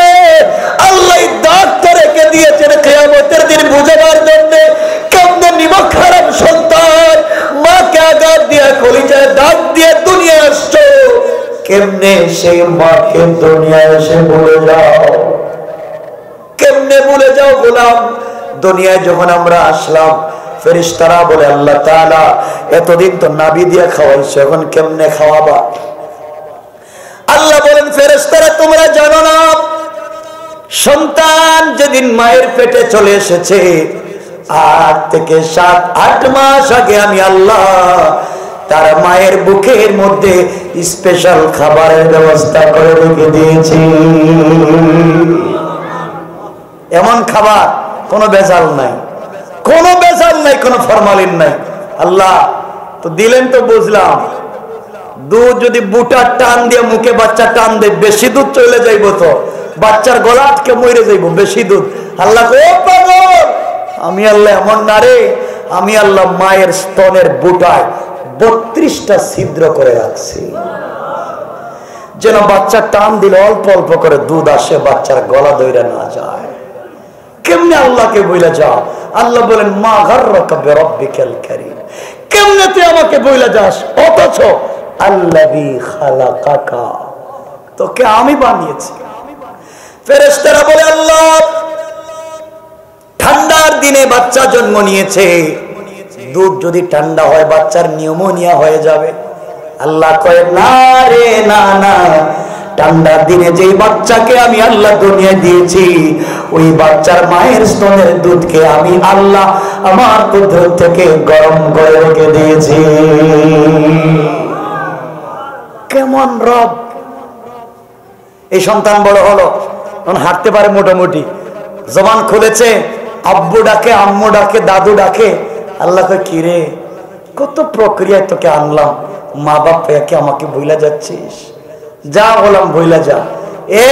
আল্লাহ দাগটা রেখে দিয়েছেন কিয়ামতের দিন বুঝাবার জন্য। কেমনে নিমক হারাম সন্তান মাকে আঘাত দিয়া কলিজায় দাগ দিয়ে দুনিয়া আসছো, কেমনে সেই মাকে দুনিয়া এসে ভুলে যাও, কেমনে ভুলে যাও গোলাম? দুনিয়ায় যখন আমরা আসলাম, ফেরেশতারা বলে আল্লাহ তাআলা এতদিন তো নাভি দিয়ে খাওয়াইছো, এখন কেমনে খাওয়াবা? আল্লাহ বলেন, ফেরেশতারা তোমরা জানো না, সন্তান যেদিন মায়ের পেটে চলে এসেছে 8 থেকে 7-8 মাস আগে আমি আল্লাহ তার মায়ের বুকের মধ্যে স্পেশাল খাবারের ব্যবস্থা করে রেখে দিয়েছি। এমন খাবার, কোনো ভেজাল নাই, কোনো ভেজাল নাই, কোনো ফরমালিন নাই। আল্লাহ তো দিলেন তো বুঝলাম, দুধ যদি বুটার টান দিয়ে মুখে বাচ্চা টান দেয়, বেশি দুধ চলে যাইব, তো বাচ্চার গলা আটকে মরে যাইব, বেশি দুধ। আল্লাহ ও পাগল, আমি আল্লাহ এমন না রে, আমি আল্লাহ মায়ের স্তনের বুটায় 32টা ছিদ্র করে রাখছি, যেন বাচ্চা টান দিলে অল্প অল্প করে দুধ আসে, বাচ্চার গলা দইরা না যায়। কেমনে আল্লাহকে বইলা যাও? আল্লাহ বলেন, মা গাররাকা বিরাব্বিকাল কারীম, কেমনে তুই আমাকে বইলা যাস, অথচ আল্লাযী খালাকাকা, তোকে আমি বানিয়েছি। ফেরেশতারা বলে, আল্লাহ ঠান্ডার দিনে বাচ্চা জন্ম নিয়েছে, দুধ যদি ঠান্ডা হয় বাচ্চার নিউমোনিয়া হয়ে যাবে। আল্লাহ কয়, না রে না না, ঠান্ডার দিনে যেই বাচ্চাকে আমি আল্লাহ দুনিয়া দিয়েছি, ওই বাচ্চার মায়ের স্তনের দুধকে আমি আল্লাহ আমার কুদরত থেকে গরম করে রেখে দিয়েছি। কেমন রব! এই সন্তান বড় হলো, এখন হাঁটতে পারে মোটামুটি, জবান খুলেছে, আব্বু ডাকে, আম্মু ডাকে, দাদু ডাকে। আল্লাহ কয়, কি রে, কত প্রক্রিয়ায় তোকে আনলাম, মা বাপ কি আমাকে ভুলা যাচ্ছিস? যা বললাম ভুলা যা,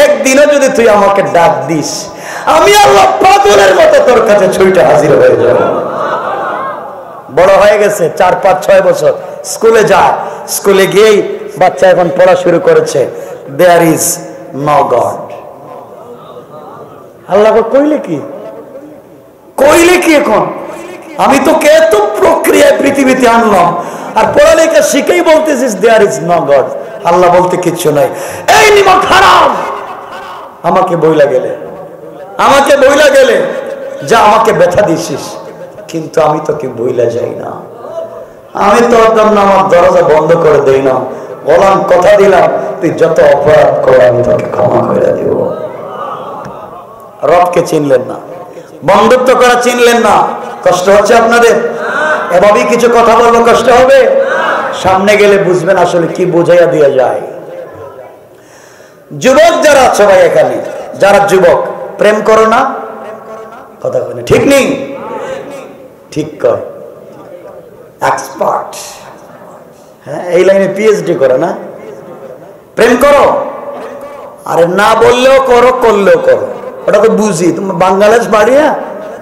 একদিনও যদি তুই আমাকে ডাক দিস, আমি আল্লাহ পাগলের মতো তোর কাছে ছুটে হাজির হয়ে যাব। বড় হয়ে গেছে, 4, 5, 6 বছর, স্কুলে যায়, স্কুলে গিয়েই বাচ্চা এখন পড়া শুরু করেছে, দেয়ার ইজ নো গড। আল্লাহ কইলে কি, কইলে কি? এখন আমি তোকে এত প্রক্রিয়ায় পৃথিবীতে আনলাম, আর পড়ালেখা শিখেই বলতেছিস দেয়ার ইজ নো গড। আল্লাহ বলতে কিচ্ছু নাই, এই নিমক হারাম, আমাকে বইলা গেলে, আমাকে বইলা গেলে যা আমাকে ব্যথা দিছিস, কিন্তু আমি তোকে বইলা যাই না, আমি তোর জন্য আমার দরজা বন্ধ করে দেই না। বললাম, কথা দিলাম, তুই যত অপরাধ কর আমি তোকে ক্ষমা করে দিব। রবকে চিনলেন না, বন্ধুত্ব করা চিনলেন না, কষ্ট হচ্ছে আপনাদের? এভাবেই কিছু কথা বলবো, কষ্ট হবে? সামনে গেলে বুঝবেন আসলে কি বোঝাইয়া দিয়ে যায়। যুবক যারা আছো ভাই, এখানে যারা যুবক প্রেম করো না, কথা বলে ঠিক নেই, ঠিক কর, এক্সপার্ট, হ্যাঁ এই লাইনে পিএইচডি করে না, প্রেম করো, আরে না বললেও করো, করলেও করো, ওটা তো বুঝি, তুমি বাংলাদেশ বাড়িয়া,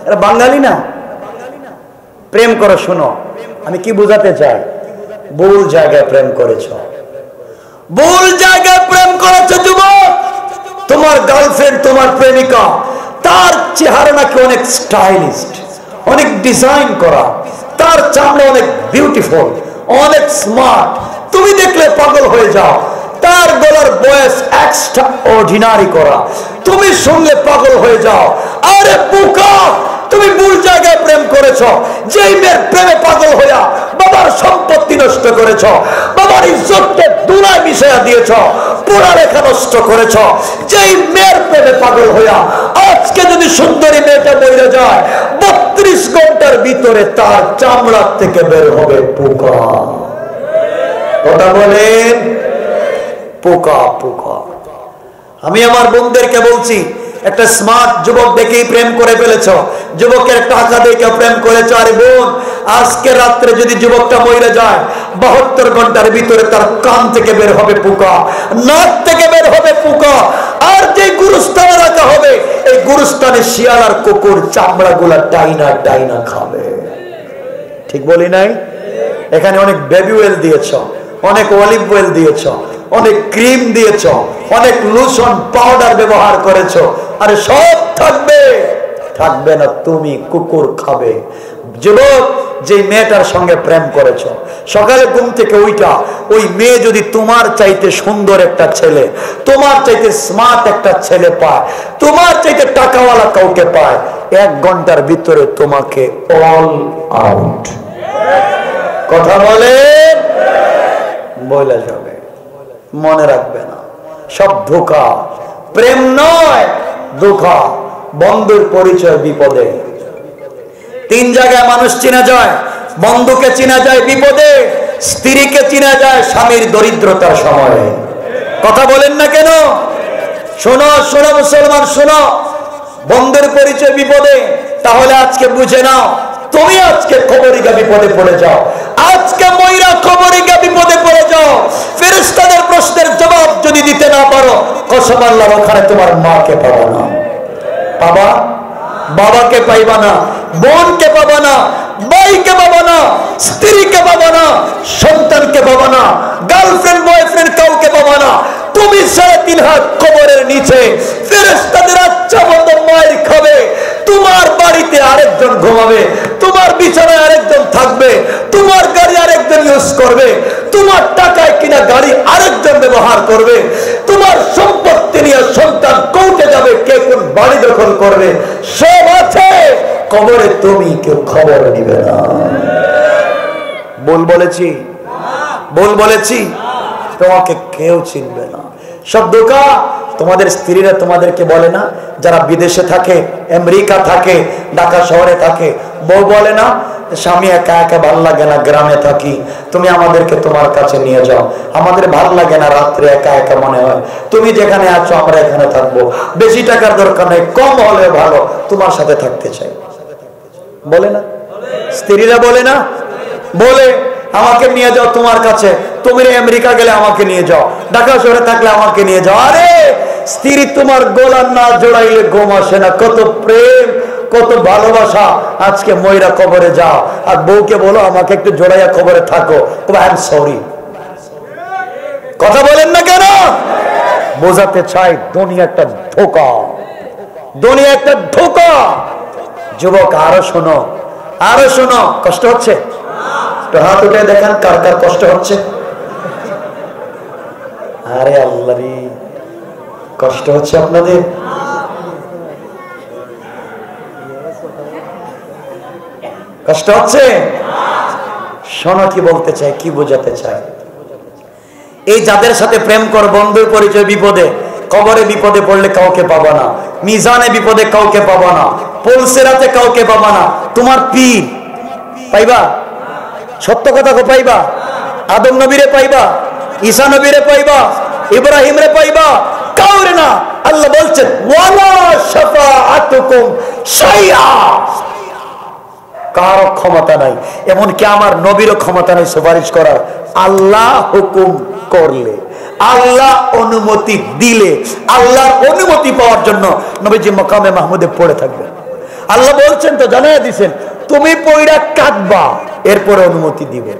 এরা বাঙালি না, প্রেম করো। শোনো আমি কি বুঝাতে চাই, ভুল জায়গায় প্রেম করেছ, ভুল জায়গায় প্রেম করেছ যুবক। তোমার গার্লফ্রেন্ড, তোমার প্রেমিকা, তার চেহারা নাকি অনেক স্টাইলিস্ট, অনেক ডিজাইন করা, তার চামড়া অনেক বিউটিফুল, অনেক স্মার্ট, তুমি দেখলে পাগল হয়ে যাও। তার গলার বয়স এক্সট্রা অর্ডিনারি করা, তুমি শুনলে পাগল হয়ে যাও। আরে বোকা, তুমি ভুল জায়গায় প্রেম করেছ। যেই মেয়ের প্রেমে পাগল হইয়া বাবার সম্পত্তি নষ্ট করেছ, বাবার ইজ্জতকে দুলায় মিশাইয়া দিয়েছ, পড়ালেখা নষ্ট করেছ, যেই মেয়ের প্রেমে পাগল হইয়া আজকে যদি সুন্দরী মেয়েটা মরে যায়, 32 ঘন্টার ভিতরে তার চামড়া থেকে বের হবে পোকা। কথা বলেন, পোকা পোকা। আমি আমার বোনদেরকে বলছি, একটা স্মার্ট যুবক দেখেই প্রেম করে ফেলেছ, যুবকের টাকা দেখে প্রেম করেছ। আরে বোন, আজকে রাত্রে যদি যুবকটা মরে যায়, 72 ঘন্টার ভিতরে তার কান থেকে বের হবে পোকা, নাক থেকে বের হবে পোকা, আর যে গুরুস্থানে রাখা হবে, এই গুরুস্থানে শিয়াল আর কুকুর চামড়া গুলা টাইনা টাইনা খাবে। ঠিক বলি নাই? এখানে অনেক বেবি অয়েল দিয়েছ, অনেক অলিভ অয়েল দিয়েছ, অনেক ক্রিম দিয়েছ, অনেক লোশন পাউডার ব্যবহার করেছ, আরে সব থাকবে, থাকবে না তুমি কুকুর খাবে। যুবক, যে মেয়েটার সঙ্গে প্রেম করেছ, সকালে ঘুম থেকে ওইটা, ওই মেয়ে যদি তোমার চাইতে সুন্দর একটা ছেলে, তোমার চাইতে স্মার্ট একটা ছেলে পায়, তোমার চাইতে টাকাওয়ালা কাউকে পায়, 1 ঘন্টার ভিতরে তোমাকে অল আউট। কথা বলে বলে যাবে, মনে রাখবে না, সব ধোঁকা, প্রেম নয় ধোঁকা। বন্ধুর পরিচয় বিপদে। 3 জায়গায় মানুষ চেনা যায়, বন্ধুকে চেনা যায় বিপদে, স্ত্রীকে চেনা যায় স্বামীর দরিদ্রতার সময়ে। কথা বলেন না কেন? শোনো শোনো মুসলমান, শোনো, বন্ধুর পরিচয় বিপদে, তাহলে আজকে বুঝে নাও, তুমি আজকে কবরিগা বিপদে পড়ে যাও, আজকে ময়রা কবরিগা বিপদে পড়ে যাও। ফেরেশতাদের প্রশ্নের জবাব যদি দিতে না পারো, কসম আল্লাহর, ওখানে তোমার মাকে পাবা না, পাবা, বাবাকে পাইবা না, বোনকে পাবা না, ভাইকে পাবা না, স্ত্রীকে পাবা না, সন্তানকে পাবা না, গার্লফ্রেন্ড বয়ফ্রেন্ড কাউকে পাবা না। তুমি 3.5 হাত কবরের নিচে, ফেরেশতাদের আচ্ছা মতো মায়ের খাবে, তোমার বাড়িতে আরেকজন ঘুমাবে, তোমার বিছানায় আরেকজন থাকবে, তোমার গাড়ি আরেকজন ইউজ করবে, তোমার টাকায় কিনা গাড়ি আরেকজন ব্যবহার করবে, তোমার সম্পত্তি নিয়ে সন্তান কোর্টে যাবে, কে কোন বাড়ি দখল করবে, সব আছে কবরে, তুমি কেউ খবর নিবে না। বল বলেছি, বল বলেছি, তোমাকে কেউ চিনবে না, সব ধোঁকা। তোমাদের স্ত্রীরা তোমাদেরকে বলে না, যারা বিদেশে থাকে, আমেরিকা থাকে, ঢাকা শহরে থাকে, বউ বলে না, স্বামী একা একা ভাল লাগে না, গ্রামে থাকি, তুমি আমাদেরকে তোমার কাছে নিয়ে যাও, আমাদের ভাল লাগে না, রাত্রে একা একা মনে হয়, তুমি যেখানে আছো আমরা এখানে থাকবো, বেশি টাকার দরকার নেই, কম হলে ভালো, তোমার সাথে থাকতে চাই। বলে না স্ত্রীরা? বলে না? বলে, আমাকে নিয়ে যাও তোমার কাছে, তুমি আমেরিকা গেলে আমাকে নিয়ে যাও, ঢাকা শহরে থাকলে আমাকে নিয়ে যাও। আরে স্ত্রী তোমার গোলা না জোড়াইলে ঘুম আসে না, কত প্রেম, কত ভালোবাসা। আজকে ময়রা কবরে যাও, আর বউকে বলো আমাকে একটু জোড়াইয়া কবরে থাকো, আই এম সরি। কথা বলেন না কেন? বোঝাতে চাই, দুনিয়া একটা ধোঁকা, দুনিয়া একটা ধোঁকা। যুবক, আরো শোনো, আরো শোনো। কষ্ট হচ্ছে? হাত উঠে দেখেন কার কার কষ্ট হচ্ছে। আরে আল্লাহ, কষ্ট হচ্ছে আপনাদের? কষ্ট হচ্ছে? শোনো কি বলতে চাই, কি বোঝাতে চাই। এই যাদের সাথে প্রেম কর, বন্ধুর পরিচয় বিপদে, কবরে বিপদে পড়লে কাউকে পাবা না, মিজানে বিপদে কাউকে পাবা না, পুলসিরাতে কাউকে পাবা না, তোমার পীর পাইবা, সত্য কথা পাইবা, আদম নবীরে পাইবা, ঈসা নবীরে পাইবা, ইব্রাহিম রে পাইবা, কাউরে না। আল্লাহ বলছেন ওয়ালা শাফাআতুকুম শাইআ, কারো ক্ষমতা নাই, এমনকি আমার নবীরও ক্ষমতা নাই সুপারিশ করার। আল্লাহ হুকুম করলে, আল্লাহ অনুমতি দিলে, আল্লাহর অনুমতি পাওয়ার জন্য নবীজি মাকামে মাহমুদে পড়ে থাকবেন। আল্লাহ বলছেন তো, জানাইয়া দিছেন তুমি পয়রা কাঁদবা, এরপরে অনুমতি দিবে।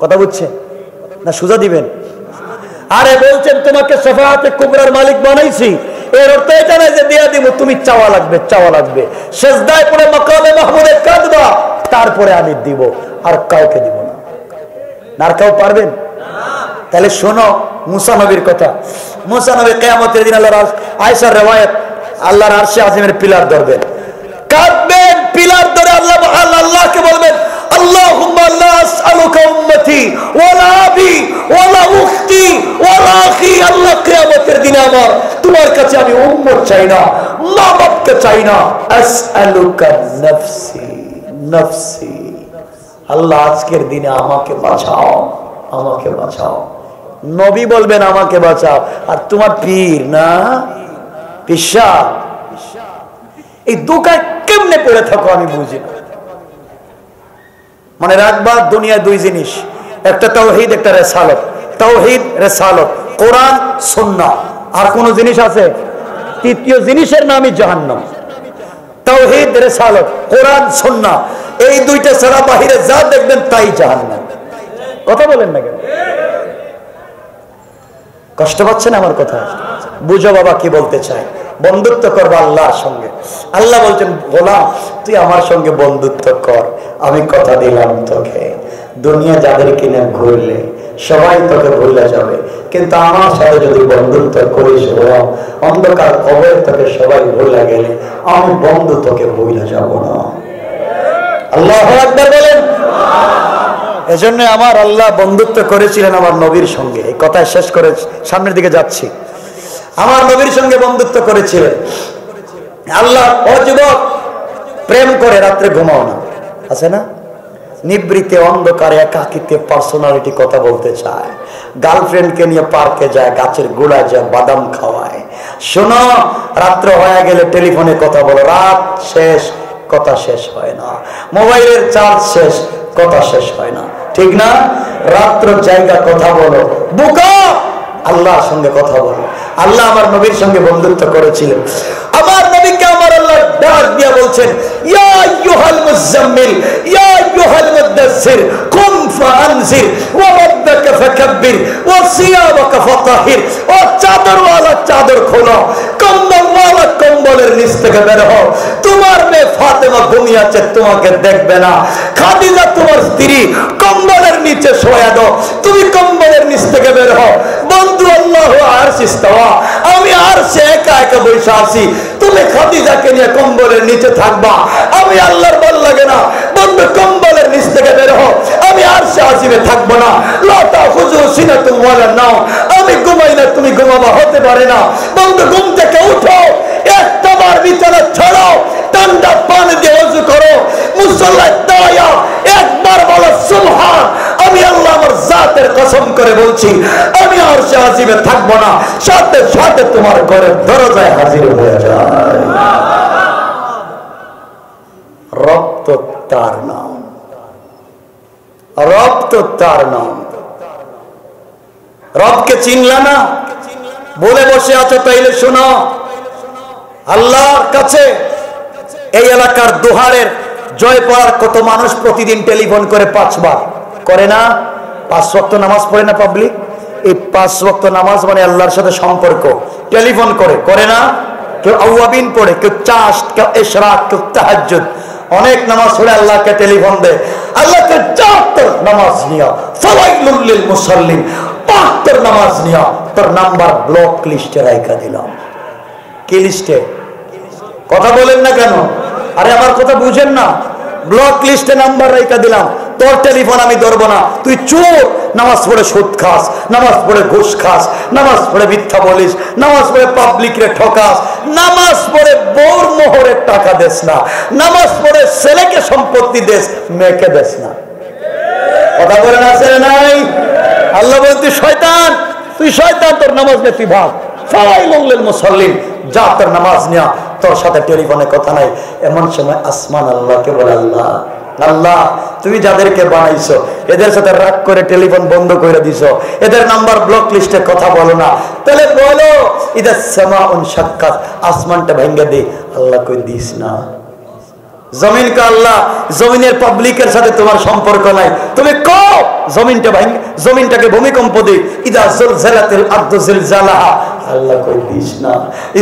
কথা বুঝছেন না? সুজা দিবেন। আরে বলছেন তোমাকে শাফাআতে কুবরার মালিক বানাইছি, এর অর্থ এটা নয় যে দিয়া দিব, তুমি চাওয়া লাগবে, চাওয়া লাগবে। সিজদায় পড়ে মাকামে মাহমুদে কাঁদবা, তারপরে আমি দিব, আর কাউকে দিব না। আর কেউ পারবেন? তাহলে শোনো মুসা নবীর কথা। মুসা নবী কিয়ামতের দিন আল্লাহর আয়েশার রিওয়ায়াত, আল্লাহর আরশে আজিমের পিলার ধরবেন, কাঁদবেন, পিলার ধরে আল্লাহ আল্লাহকে বলবেন আল্লাহুম্মা লা আসআলুকা উম্মতি ওয়ালা আবি ওয়ালা উখতি ওয়ালা আখি। আল্লাহ কিয়ামতের দিনে আমার তোমার কাছে আমি উম্মত চাই না, মা বাপকে চাই না, আসআলুকা নাফসি নাফসি। আল্লাহ আজকের দিনে আমাকে বাঁচাও, আমাকে বাঁচাও। নবী বলবেন আমাকে বাঁচাও, আর তোমার পীর না পিসা এই দোকায় কেমনে পড়ে থাকো আমি বুঝি না। মানে রাখবা দুনিয়া দুই জিনিস, একটা তাওহীদ, একটা রিসালাত। তাওহীদ রিসালাত, কোরআন সুন্নাহ। আর কোন জিনিস আছে? তৃতীয় জিনিসের নামই জাহান্নাম। তাওহীদ রিসালাত কোরআন সুন্নাহ, এই দুইটা ছাড়া বাহিরে যা দেখবেন তাই জাহান্নাম। কথা বলেন না কেন? কষ্ট পাচ্ছেন আমার কথা? বুঝো বাবা কি বলতে চাই। বন্ধুত্ব করবো আল্লাহর সঙ্গে। আল্লাহ বলছেন গোলাম তুই আমার সঙ্গে বন্ধুত্ব কর, আমি কথা দিলাম তোকে দুনিয়া যাদের কিনে ঘুরলে সবাই তোকে ভুলে যাবে, কিন্তু আমার সাথে যদি বন্ধুত্ব করিস গোলাম, অন্ধকার কবরে তোকে সবাই ভুলে গেলে আমি বন্ধু তোকে ভুলে যাব না। আল্লাহু আকবার বলেন। এজন্য আমার আল্লাহ বন্ধুত্ব করেছিলেন আমার নবীর সঙ্গে। এই কথা শেষ করে সামনের দিকে যাচ্ছি। আমার নবীর সঙ্গে বন্ধুত্ব করেছিলেন আল্লাহ। ও যুবক, প্রেম করে রাত্রে ঘুমাও না, আছে না? নিবৃতে অন্ধকারে একাকিত্বে পার্সোনালিটি কথা বলতে চায়, গার্লফ্রেন্ডকে নিয়ে পার্কে যায়, গাছের গোড়ায় যায়, বাদাম খাওয়ায়। শোনো, রাত্র হয়ে গেলে টেলিফোনে কথা বলো, রাত শেষ কথা শেষ হয় না, মোবাইলের চার্জ শেষ কথা শেষ হয় না, ঠিক না? রাত্র জায়গা কথা বলো, বুকা আল্লাহর সঙ্গে কথা বলো। আল্লাহ আমার নবীর সঙ্গে বন্ধুত্ব করেছিলেন। আমার নবীকে আমার আল্লাহ ডাক দিয়া বলছেন ইয়া আইয়ুহাল মুজাম্মিল ইয়া আইয়ুহাল মুদাসসির কুম ফাআনজির ওয়া রাব্বাকা ফাকাব্বির ওয়া সিয়াবাকা ফাতাহির। ও চাদরওয়ালা চাদর খোলো, কম্বলওয়ালা কম্বলের নিচ থেকে বের হও। তোমার মেয়ে ফাতেমা ঘুমিয়ে আছে, তোমাকে দেখবে না। খাদিজা তোমার স্ত্রী, কম্বলের নিচে শোয়া দাও, তুমি কম্বলের নিচ থেকে বের হও। বন্ধু আল্লাহ আরশ ইস্তাওয়া, আমি আরশে একা একা বসে আছি, তুমি খাদিজাকে নিয়ে কম্বলের নিচে থাকবা, আমি আল্লাহর ভাল লাগে না। বন্ধু কম্বলের নিচ থেকে বের হও, আমি আরশে আজিমে থাকবো না। লা তাখুযু সিনাতুন ওয়ালা নাওম, আমি ঘুমাই না, তুমি ঘুমাবা, হতে পারে না। বন্ধু ঘুম থেকে উঠো, একটা বার বিছানা ছাড়াও, ঠান্ডা পানি দিয়ে ওযু করো, মুসল্লায় দাঁড়ায়া একবার বলো সুবহান। আমি আল্লাহ আমার জাতের কসম করে বলছি, আমি আরশে আজিমে থাকবো না, সাথে সাথে তোমার ঘরের দরজায় হাজির হয়ে যায়। রক্ত তার নাম, রক্ত তার নাম। রবকে চিনলা না, বলে বসে আছো, তাইলে শোনো, আল্লাহর কাছে এই এলাকার দোহারের জয় পড়ার কত মানুষ প্রতিদিন টেলিফোন করে 5 বার করে না? 5 ওয়াক্ত নামাজ পড়ে না পাবলিক? এই 5 ওয়াক্ত নামাজ মানে আল্লাহর সাথে সম্পর্ক। টেলিফোন করে করে না? কেউ আওয়াবিন পড়ে, কেউ চাষ, কেউ ইশরাক, কেউ তাহাজ্জুদ, অনেক নামাজ পড়ে আল্লাহকে টেলিফোন দেয়। আল্লাহকে 74 নামাজ নিয়া ফাওয়াইলুল লিল মুসাল্লিন, 72 নামাজ নিয়া তোর নাম্বার ব্লক লিস্টে রাখা দিলাম। কি লিস্টে? কথা বলেন না কেন? আরে আমার কথা বুঝেন না? ব্লক লিস্টে নাম্বার রেখা দিলাম, তোর টেলিফোন আমি ধরবো না। তুই চোর, নামাজ পড়ে সুদ খাস, নামাজ পড়ে ঘুষ খাস, নামাজ পড়ে মিথ্যা বলিস, নামাজ পড়ে পাবলিক রে ঠকাস, নামাজ পড়ে বউর মোহরের টাকা দেস না, নামাজ পড়ে ছেলেকে সম্পত্তি দেস, মেয়েকে দেস না। কথা বলেন আছে নাই? আল্লাহ বলেন তুই শয়তান, তুই শয়তান, তোর নামাজ নে, তুই ভাগ। ফাওয়াইলুল লিল মুসাল্লিন, যা তোর নামাজ নিয়া, তোর সাথে টেলিফোনে কথা নাই। এমন সময় আসমান আল্লাহকে বলে, আল্লাহ আল্লাহ তুমি যাদেরকে বানাইছো এদের সাথে রাগ করে টেলিফোন বন্ধ করে দিছো, এদের নাম্বার ব্লক লিস্টে কথা বলো না, তাহলে বলো ইদা সামাউন শাক্কাত, আসমানটা ভেঙে দে। আল্লাহ কই দিস না। জমিন কা আল্লাহ, জমিনের পাবলিকের সাথে তোমার সম্পর্ক নাই, তুমি কও জমিনটা ভেঙে, জমিনটাকে ভূমিকম্প দে। ইদা জুলজালাতিল আরদু জিলজালাহা, আল্লাহ কই দিস না।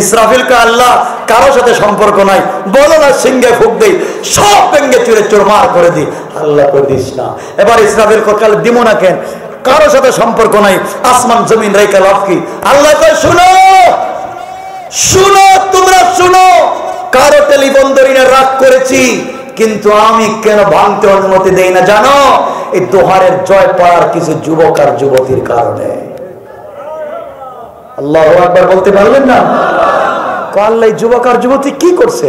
ইসরাফিল কা আল্লাহ, কারো সাথে সম্পর্ক নাই, বলো না সিংহে ফুঁক দেই, সব ভেঙে চুরে চুরমার করে দি। আল্লাহ কই দিস না। এবার ইসরাফিল কাল দিমো না কেন, কারো সাথে সম্পর্ক নাই, আসমান জমিন রেখে লাভ কি? আল্লাহ কই শুনো শুনো, তোমরা শুনো, কারো টেলিফোন ধরিনে রাগ করেছি, কিন্তু আমি কেন ভাঙতে অনুমতি দেই না জানো? এই দোহারের জয় পাওয়ার কিছু যুবক আর যুবতীর কারণে। আল্লাহু আকবার বলতে পারলেন না? আল্লাহ যুবক আর যুবতী কি করছে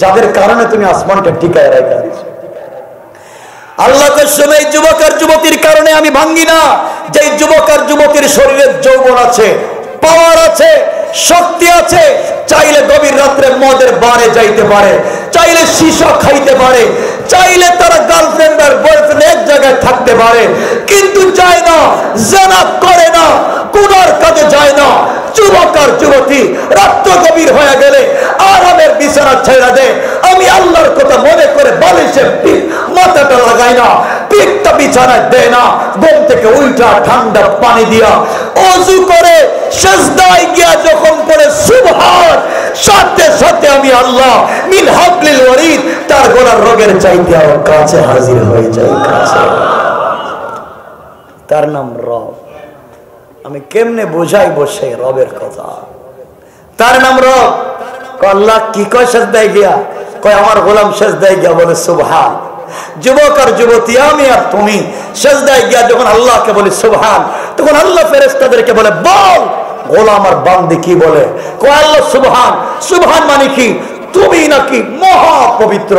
যাদের কারণে তুমি আসমানটা টিকায় রাখা দিয়েছো? আল্লাহ কসম, এই যুবক আর যুবতীর কারণে আমি ভাঙ্গি না। যে যুবক আর যুবতীর শরীরে যৌবন আছে, পাওয়ার আছে, শক্তি আছে, চাইলে গভীর রাত্রে মদের বারে যাইতে পারে, চাইলে শিশা খাইতে পারে, চাইলে তারা গার্লফ্রেন্ড আর বয়ফ্রেন্ড এক জায়গায় থাকতে পারে, কিন্তু যায় না, জিনা করে না, গুনার কাজে যায় না। যুবক আর যুবতী রাত্র গভীর হয়ে গেলে আরামের বিছানা ছেড়ে দেয়। আমি আল্লাহর কথা মনে করে বালিশে মাথাটা লাগাই না, পিঠটা বিছানায় দেয় না, ঘুম থেকে উল্টা ঠান্ডা পানি দিয়া ওযু করে সিজদায় গিয়া যখন পড়ে সুবহান, সাথে সাথে আমি আল্লাহ মিন হাবলিল ওয়ারিদ, তার গলার রোগের চাইতে আমার কাছে হাজির হয়ে যাই। কাছে তার নাম রব। আমি কেমনে বোঝাইবো সেই রবের কথা? তার নাম রব। আল্লাহ কি কয় সিজদায় গিয়া? কয় আমার গোলাম সিজদায় গিয়া বলে সুবহান। যুবক আর যুবতী আমি আর তুমি সিজদায় গিয়া যখন আল্লাহকে বলি সুবহান, তখন আল্লাহ ফেরেশতাদেরকে বলে বল গোলাম আর বান্দী কি বলে? কয় আল্লাহ সুবহান। সুবহান মানে কি? তুমি নাকি মহা পবিত্র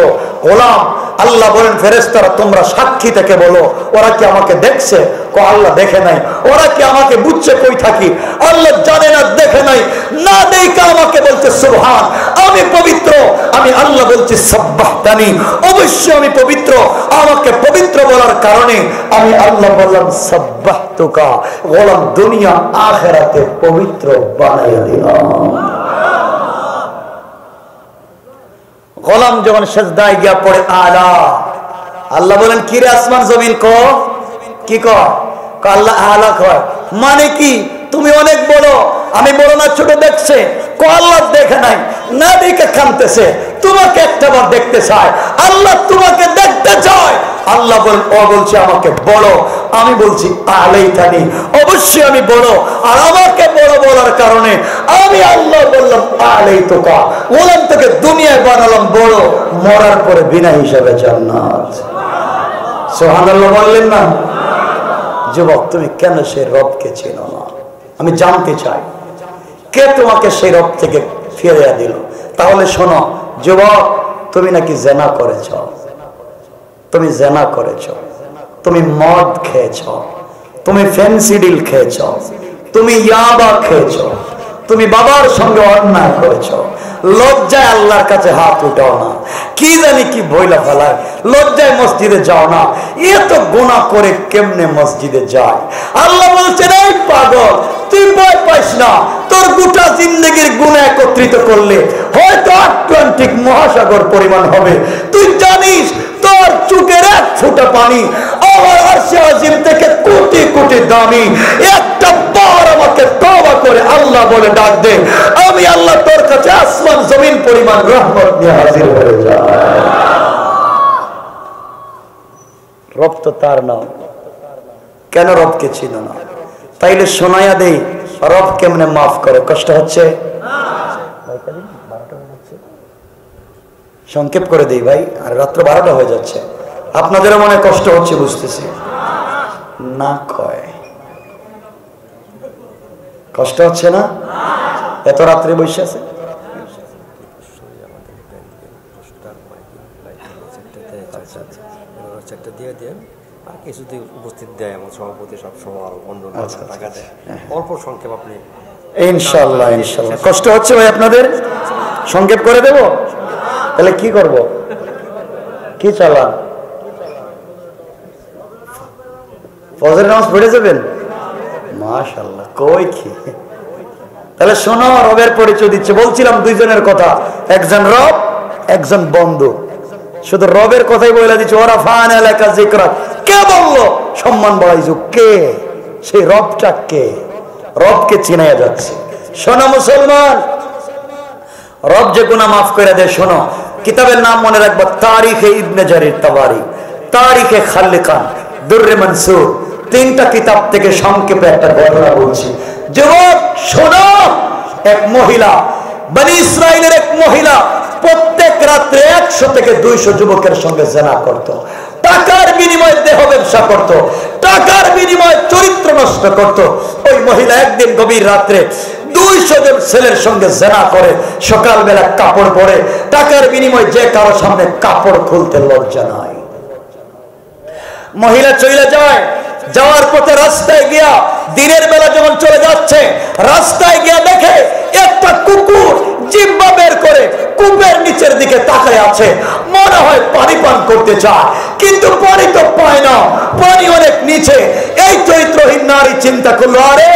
গোলাম। আল্লাহ বলেন ফেরেশতারা তোমরা সাক্ষী থেকে বলো, ওরা কি আমাকে দেখছে? কয় আল্লাহ দেখে নাই। ওরা কি আমাকে বুঝছে কই থাকি? আল্লাহ জানে না, দেখে নাই, না দেখে আমাকে বলছে সুবহান। আমি পবিত্র, আমি আল্লাহ বলছি সাব্বাহতানি, অবশ্যই আমি পবিত্র। আমাকে পবিত্র বলার কারণে আমি আল্লাহ বললাম সাব্বাহতুকা, গোলাম দুনিয়া আখিরাতে পবিত্র বানাইয়া দিলাম। গোলাম যখন সিজদায় গিয়া পড়ে আলা, আল্লাহ বলেন কি রে আসমান জমিন ক কি কয়? আল্লাহ আলা কয় মানে কি? তুমি অনেক বড়, আমি বড় না ছোট দেখছে? আল্লাহ দেখে নাই, না দেখে কাঁদতেছে, তোমাকে একটা বার দেখতে চায়। আল্লাহ তোমাকে দেখতে চায়। আল্লাহ বলেন ও বলছে আমাকে বড়, আমি বলছি আলাইতানি, অবশ্যই আমি বড়। আর আমাকে বড় বলার কারণে আমি আল্লাহ বললাম আলাইতুকা, গোলাম থেকে দুনিয়ায় বানালাম বড়, মরার পরে বিনা হিসাবে জান্নাত। সুবহানাল্লাহ বললেন না? যুবক তুমি কেন সেই রবকে চেনো না? আমি জানতে চাই কে তোমাকে সেই রব থেকে ফিরিয়ে দিল। তাহলে শোনো যুবক, তুমি নাকি জেনা করেছ, তুমি জেনা করেছ, তুমি মদ খেয়েছ, তুমি ফেন্সিডিল খেয়েছ, তুমি ইয়াবা খেয়েছ, তুমি বাবার সঙ্গে অন্যায় করেছ। লজ্জায় আল্লাহর কাছে হাত উঠাও না, কি জানি কি বইলা ফেলায়, লজ্জায় মসজিদে যাও না। এত গুনাহ করে কেমনে মসজিদে যায়? আল্লাহ বলছেন এই পাগল, তুই ভয় পাইস না, তোর গোটা জিন্দেগির গুনাহ একত্রিত করলে হয়তো আটলান্টিক মহাসাগর পরিমাণ হবে। তুই জানিস তোর চোখের এক ফোঁটা পানি আমার আরশে আজিম থেকে কোটি কোটি দামি। একটা বার আমাকে তওবা করে আল্লাহ বলে ডাক দে, আমি আল্লাহ তোর কাছে আসমান জমিন পরিমাণ রহমত নিয়ে হাজির হয়ে যাই। রব তো তার নাম, কেন রবকে চিনো না? তাইলে শোনায়া দেই রব কেমনে মাফ করে। কষ্ট হচ্ছে? সংক্ষেপ করে দেই ভাই, আর রাত্র 12টা হয়ে যাচ্ছে, আপনাদেরও মনে কষ্ট হচ্ছে বুঝতেছি না। কয় কষ্ট হচ্ছে না? এত রাত্রে বসে আছে। উপস্থিত দেয় আমার সভাপতি সবসময় টাকা দেয়। অল্প সংক্ষেপ আপনি ইনশাআল্লাহ ইনশাআল্লাহ। কষ্ট হচ্ছে ভাই আপনাদের? সংক্ষেপ করে দেব? তাহলে কি করব? কি চালান? ফজরের নামাজ পড়ে যাবেন? মাশাআল্লাহ। কই কি? তাহলে শোনো, রবের পরিচয় দিচ্ছে। বলছিলাম দুইজনের কথা, একজন রব, একজন বন্ধু। শুধু রবের কথাই বলে দিচ্ছে, ওরা ফান এলাকা জিকরা। কে বললো সম্মান বাড়াইছো? কে? সেই রবটা কে? রবকে চিনা যাচ্ছে। শোনো মুসলমান, রব যে গুনাহ মাফ করে দেয়। শোনো, কিতাবের নাম মনে রাখবো, তারিখে ইবনে জারির তাবারি, তারিখে খালিকান, দুররে মনসুর, তিনটা কিতাব থেকে সংক্ষেপে একটা ঘটনা বলছি। যুবক শোনো, এক মহিলা, বনি ইসরাইলের এক মহিলা প্রত্যেক রাত্রে 100 থেকে 200 যুবকের সঙ্গে জিনা করত। টাকার বিনিময়ে দেহ ব্যবসা করত, টাকার বিনিময়ে চরিত্র নষ্ট করত। ওই মহিলা একদিন গভীর রাত্রে 200 জন ছেলের সঙ্গে জিনা করে, সকালবেলা কাপড় পরে, টাকার বিনিময়ে যে কারো সামনে কাপড় খুলতে লজ্জা নাই। মহিলা চলে যায়। যাওয়ার পথে রাস্তায় গিয়া, দিনের বেলা যখন চলে যাচ্ছে, রাস্তায় গিয়া দেখে একটা কুকুর জিহ্বা বের করে কূপের নিচের দিকে তাকায় আছে। মনে হয় পানি পান করতে চায়, কিন্তু পানি তো পায় না, পানি অনেক নিচে। এই চরিত্রহীন নারী চিন্তা করলো, আরে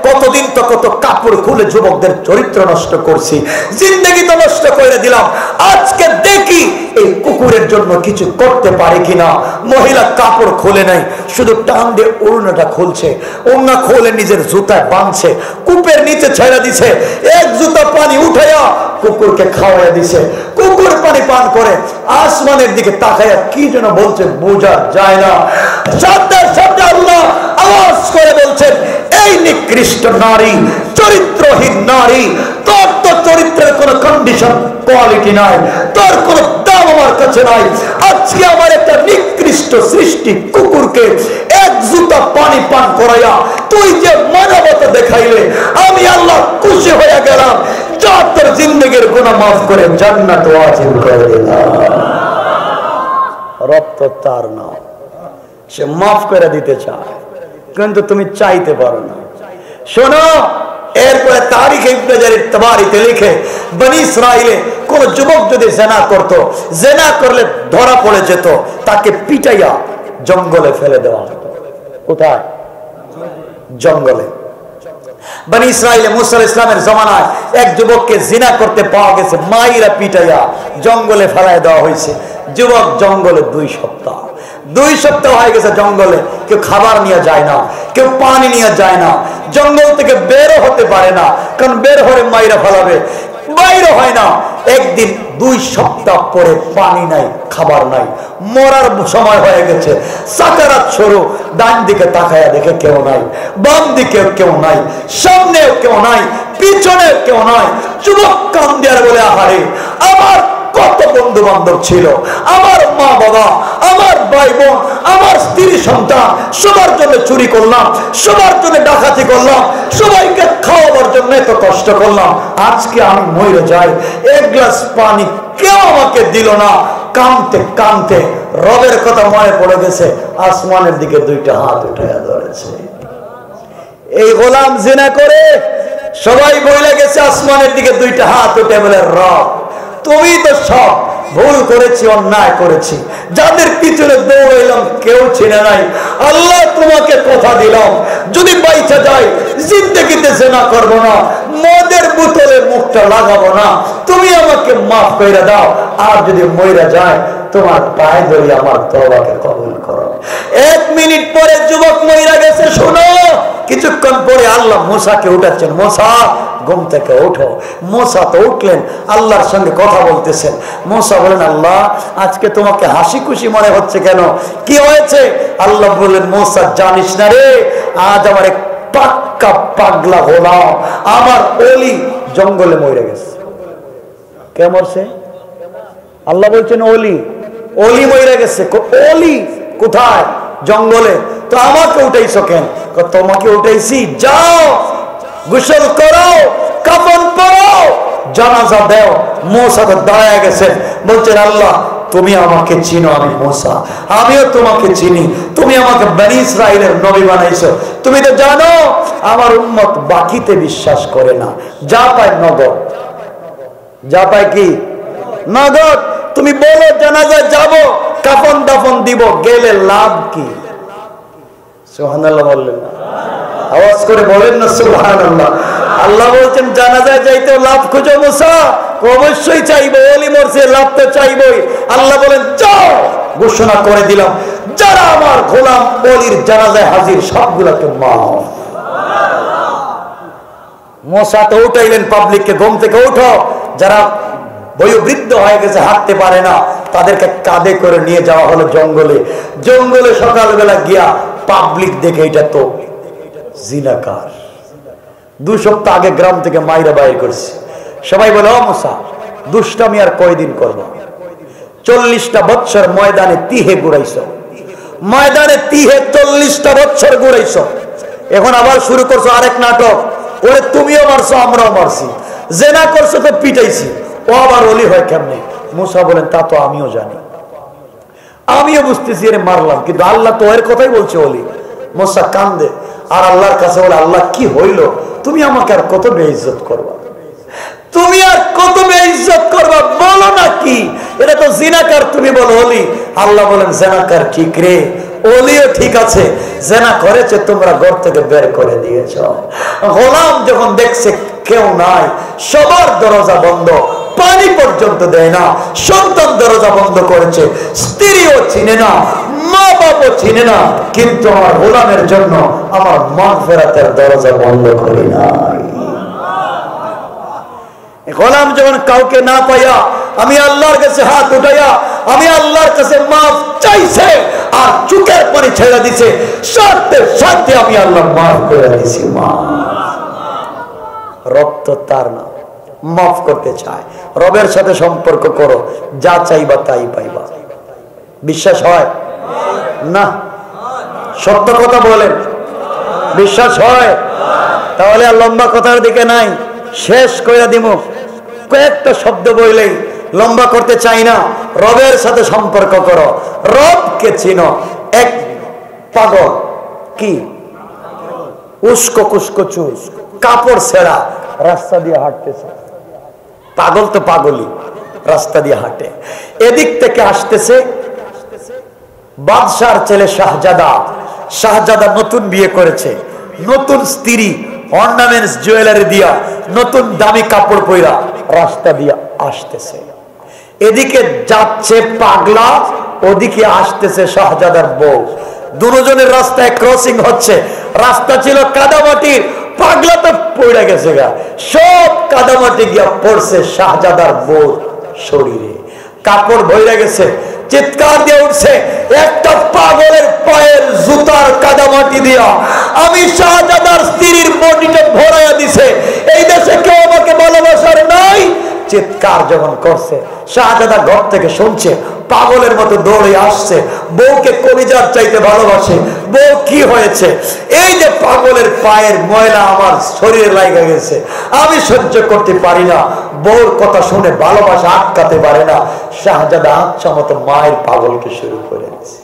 কতদিন তো কত কাপড় খুলে যুবকদের চরিত্র নষ্ট করছি, জিন্দগি তো নষ্ট করে দিলাম, আজকে দেখি এই কুকুরের জন্য কিছু করতে পারে কিনা। মহিলা কাপড় খুলে নাই, শুধু টান দিয়ে ওড়নাটা খুলছে, ওড়না খুলে নিজের জুতায় বাঁধছে, কূপের নিচে ছেড়ে দিছে। এক জুতা পানি উঠাইয়া কুকুরকে খাওয়াইয়া দিছে। কুকুর পানি পান করে আসমানের দিকে তাকাইয়া কি যেন বলছে, বোঝা যায় না। সাথে সাথে আল্লাহ আওয়াজ করে বলছেন, এই নিকৃষ্ট নারী, চরিত্রহীন নারী, তোর তো চরিত্রের কোন কন্ডিশন কোয়ালিটি নাই, তোর কোন দাম আমার কাছে নাই। আজকে আমার একটা নিকৃষ্ট সৃষ্টি কুকুরকে এক জুতা পানি পান করাইয়া তুই যে মানবতা দেখাইলে, আমি আল্লাহ খুশি হয়ে গেলাম। যা, তোর জিন্দেগির গুনাহ মাফ করে জান্নাত ওয়াজিব করে দিলাম। রব তো তার নাম, সে মাফ করে দিতে চায়, কিন্তু তুমি চাইতে পারো না। শোনো, এরপরে তারিখে ইবনে জারির তাবারিতে লিখে, বনি ইসরাইলে কোন যুবক যদি জিনা করত, জিনা করলে ধরা পড়ে যেত, তাকে পিটাইয়া জঙ্গলে ফেলে দেওয়া হতো। কোথায়? জঙ্গলে। বনি ইসরাইলে মুসা আলাইহিস সালামের জামানায় এক যুবককে জিনা করতে পাওয়া গেছে, মাইরা পিটাইয়া জঙ্গলে ফেলায় দেওয়া হয়েছে। যুবক জঙ্গলে 2 সপ্তাহ, 2 সপ্তাহ হয়ে গেছে জঙ্গলে। কেউ খাবার নিয়ে যায় না, কেউ পানি নিয়ে যায় না, জঙ্গল থেকে বেরো হতে পারে না, কারণ বের হলে মাইরা ফেলাবে, বাইরে হয় না। একদিন 2 সপ্তাহ পরে পানি নাই, খাবার নাই, মরার সময় হয়ে গেছে, সাকারাত শুরু। ডান দিকে তাকায়া দেখে কেউ নাই, বাম দিকে কেউ নাই, সামনেও কেউ নাই, পিছনে কেউ নাই। যুবক কান্দে আর বলে, আহারে, আমার কত বন্ধু বান্ধব ছিল, আমার মা বাবা, আমার ভাই বোন, আমার স্ত্রী সন্তান, সবার জন্য চুরি করলাম, সবার জন্য ডাকাতি করলাম, সবাইকে খাওয়াবার জন্য এত কষ্ট করলাম, আজকে আমি মরে যাই, এক গ্লাস পানি কেউ আমাকে দিল না। কাঁদতে কাঁদতে রবের কথা মনে পড়ে গেছে, আসমানের দিকে 2টা হাত উঠাইয়া ধরেছে। এই গোলাম জিনা করে সবাই বলে গেছে আসমানের দিকে 2টা হাত উঠে বলে, রব তুমি তো সব ভুল করেছি, অন্যায় করেছি, যাদের পিছনে দৌড়াইলাম কেউ চিনে নাই। আল্লাহ তোমাকে কথা দিলাম, যদি বাইচা যায় জিন্দেগিতে জিনা করব না, মদের বোতলে মুখটা লাগাবো না, তুমি আমাকে মাফ করে দাও। আর যদি মইরা যায়, তোমার পায়ে ধরে আমার তওবাকে কবুল করো। 1 মিনিট পরে যুবক মইরা গেছে। শোনো, কিছুক্ষণ পরে আল্লাহ মুসাকে উঠাচ্ছেন, মুসা ঘুম থেকে ওঠো। মুসা তো উঠলেন, আল্লাহর সঙ্গে কথা বলতেছেন। মুসা বলেন, আল্লাহ আজকে তোমাকে হাসি খুশি মনে হচ্ছে কেন, কি হয়েছে? আল্লাহ বললেন, মুসা জানিস না রে, আজ আমার এক পাক্কা পাগলা গোলাম, আমার ওলি জঙ্গলে মরে গেছে। কে মরছে? আল্লাহ বলছেন ওলি, ওলি মরে গেছে। ওলি কোথায়? জঙ্গলে। তো আমাকে উঠাইছো কেন? তোমাকে উঠাইছি, যাও গোসল করো, কাফন পরো, জানাজা দাও। মুসা তো দাঁড়ায় গেছেন, বলছেন, আল্লাহ তুমি আমাকে চিনো, আমি মুসা, আমিও তোমাকে চিনি, তুমি আমাকে বনি ইসরাইলের নবী বানাইছো। তুমি তো জানো আমার উম্মত বাকিতে বিশ্বাস করে না, যা পায় নগদ। যা পায় কি? নগদ। তুমি বলো জানাজায় যাব, কাফন দাফন দিব, গেলে লাভ কি? সুবহানাল্লাহ বললেন না? আওয়াজ করে বলেন না সুবহানাল্লাহ। আল্লাহ বলছেন জানাজায় যাইতে লাভ খুঁজো মুসা, অবশ্যই চাইবো, ওলি মরছে লাভ তো চাইবই। আল্লাহ বলেন যাও, ঘোষণা করে দিলাম যারা আমার গোলাম ওলির জানাজায় হাজির সবগুলোকে মাফ। মুসা তো উঠাইলেন পাবলিককে, ঘুম থেকে উঠো, যারা বয়োবৃদ্ধ হয়ে গেছে হাঁটতে পারে না তাদেরকে কাঁধে করে নিয়ে যাওয়া হলো জঙ্গলে। জঙ্গলে সকালবেলা গিয়া পাবলিক দেখে এটা তো জিনাকার। 2 সপ্তাহ আগে গ্রাম থেকে মাইরা বাইর করছে। সবাই বলে ও মুসা, দুষ্টামি আর কয়দিন করবো? 40টা বছর ময়দানে তিহে ঘুরাইছো, ময়দানে তিহে 40টা বছর ঘুরাইছো, এখন আবার শুরু করছো আরেক নাটক। ওরে তুমিও মারছো, আমরাও মারছি, জেনা করছো তো পিটাইছি, ও আবার ওলি হয় কেমনে? মুসা বলেন তা তো আমিও জানি, আমিও বুঝতেছি এর মারলাম, কিন্তু আল্লাহ তো এর কথাই বলছে ওলি। মুসা কান্দে আর আল্লাহর কাছে বলে আল্লাহ কি হইল? তুমি আমাকে আর কত বেইজ্জত করবা, তুমি আর কত বেইজ্জত করবা, বলো না কি? এটা তো জিনাকার, তুমি বলো ওলি। আল্লাহ বলেন জিনাকার ঠিক রে, ওলিও ঠিক আছে, জেনা করেছে তোমরা ঘর থেকে বের করে দিয়েছ। গোলাম যখন দেখছে কেউ নাই, সবার দরজা বন্ধ, পানি পর্যন্ত দেয় না, সন্তান দরজা বন্ধ করেছে, স্ত্রীও চিনে না, মা বাবা চিনে না, কিন্তু আমার গোলামের জন্য আমার মাগফিরাতের দরজা বন্ধ করি নাই। গোলাম যখন কাউকে না পাইয়া আমি আল্লাহর কাছে হাত উঠাইয়া আমি আল্লাহর কাছে মাফ চাইছে আর চুকের পানি ছেড়ে দিছে, সাথে সাথে আমি আল্লাহ মাফ করে দিছি। রব তো তার না, মাফ করতে চায়। রবের সাথে সম্পর্ক করো, যা চাইবা তাই পাইবা। বিশ্বাস হয় না? সত্য কথা বলেন, বিশ্বাস হয়? তাহলে আর লম্বা কথার দিকে নাই, শেষ কইরা দিমু। কয়েকটা শব্দ বললেই, লম্বা করতে চাই না। রবের সাথে সম্পর্ক করো, রবকে চিনো। এক পাগল কি উস্কো কুস্কো চুস, কাপড় ছেঁড়া রাস্তা দিয়ে হাঁটতেছে, পাগল তো পাগলই, রাস্তা দিয়ে হাঁটে। এদিক থেকে আসতেছে বাদশার ছেলে শাহজাদা। শাহজাদা নতুন বিয়ে করেছে, নতুন স্ত্রী, অর্নামেন্টস জুয়েলারি দিয়া, নতুন দামি কাপড় পরা রাস্তা দিয়ে আসতেছে। এদিকে যাচ্ছে পাগলা, ওদিকে আসতেছে শাহজাদার বউ। দুজনের রাস্তায় ক্রসিং হচ্ছে। রাস্তা ছিল কাদামাটির, পাগলা তো পড়ে গেছে গা, সব কাদামাটি গিয়া পড়ছে শাহজাদার বউ শরীরে, কাপড় ভরে গেছে। চিৎকার দিয়ে উঠছে, একটা পাগলের পায়ের জুতার কাদামাটি দিয়া আমি শাহজাদার স্ত্রীর বডিটা ভরাইয়া দিছে। এই দেশে কেউ আমাকে ভালোবাসার নাই। চিৎকার যখন করছে, শাহজাদা ঘর থেকে শুনছে, পাগলের মতো দৌড়ে আসছে, বউকে কলিজার চাইতে ভালোবাসে। বউ কি হয়েছে? এই যে পাগলের পায়ের ময়লা আমার শরীরে লাগা গেছে, আমি সহ্য করতে পারি না। বউর কথা শুনে ভালোবাসা আটকাতে পারে না। শাহজাদা আচ্ছা মতো মায়ের পাগলকে শুরু করে দিচ্ছে।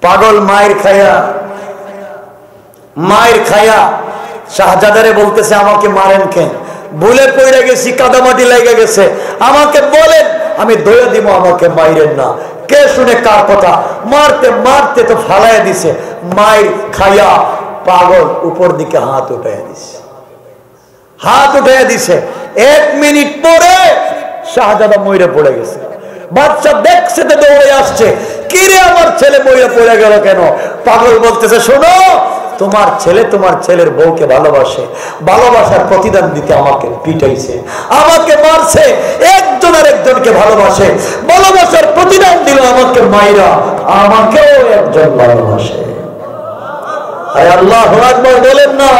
পাগল মায়ের খায়া শাহজাদারে বলতেছে আমাকে মারেন কেন? ভুলে পড়ে গেছি, কাদামাটি লেগে গেছে, আমাকে বলেন, আমি দয়া দিব, আমাকে মাইরেন না। কে শুনে কার কথা? মারতে মারতে তো ফালাইয়া দিছে। মায়ের খাইয়া পাগল উপর দিকে হাত উঠাইয়া দিছে, হাত উঠাইয়া দিছে। 1 মিনিট পরে শাহজাদা মইরে পড়ে গেছে। বাচ্চা দেখছে তো দৌড়ে আসছে, কিরে আমার ছেলে মইরে পড়ে গেল কেন? পাগল বলতেছে শোনো, তোমার ছেলে তোমার ছেলের বউকে ভালোবাসে, ভালোবাসার প্রতিদান দিতে আমাকে পিটাইছে, আমাকে মারছে। একজন আর একজনকে ভালোবাসে, ভালোবাসার প্রতিদান দিল আমাকে মাইরা, আমাকেও একজন ভালোবাসে। আল্লাহু আকবার বলেন না?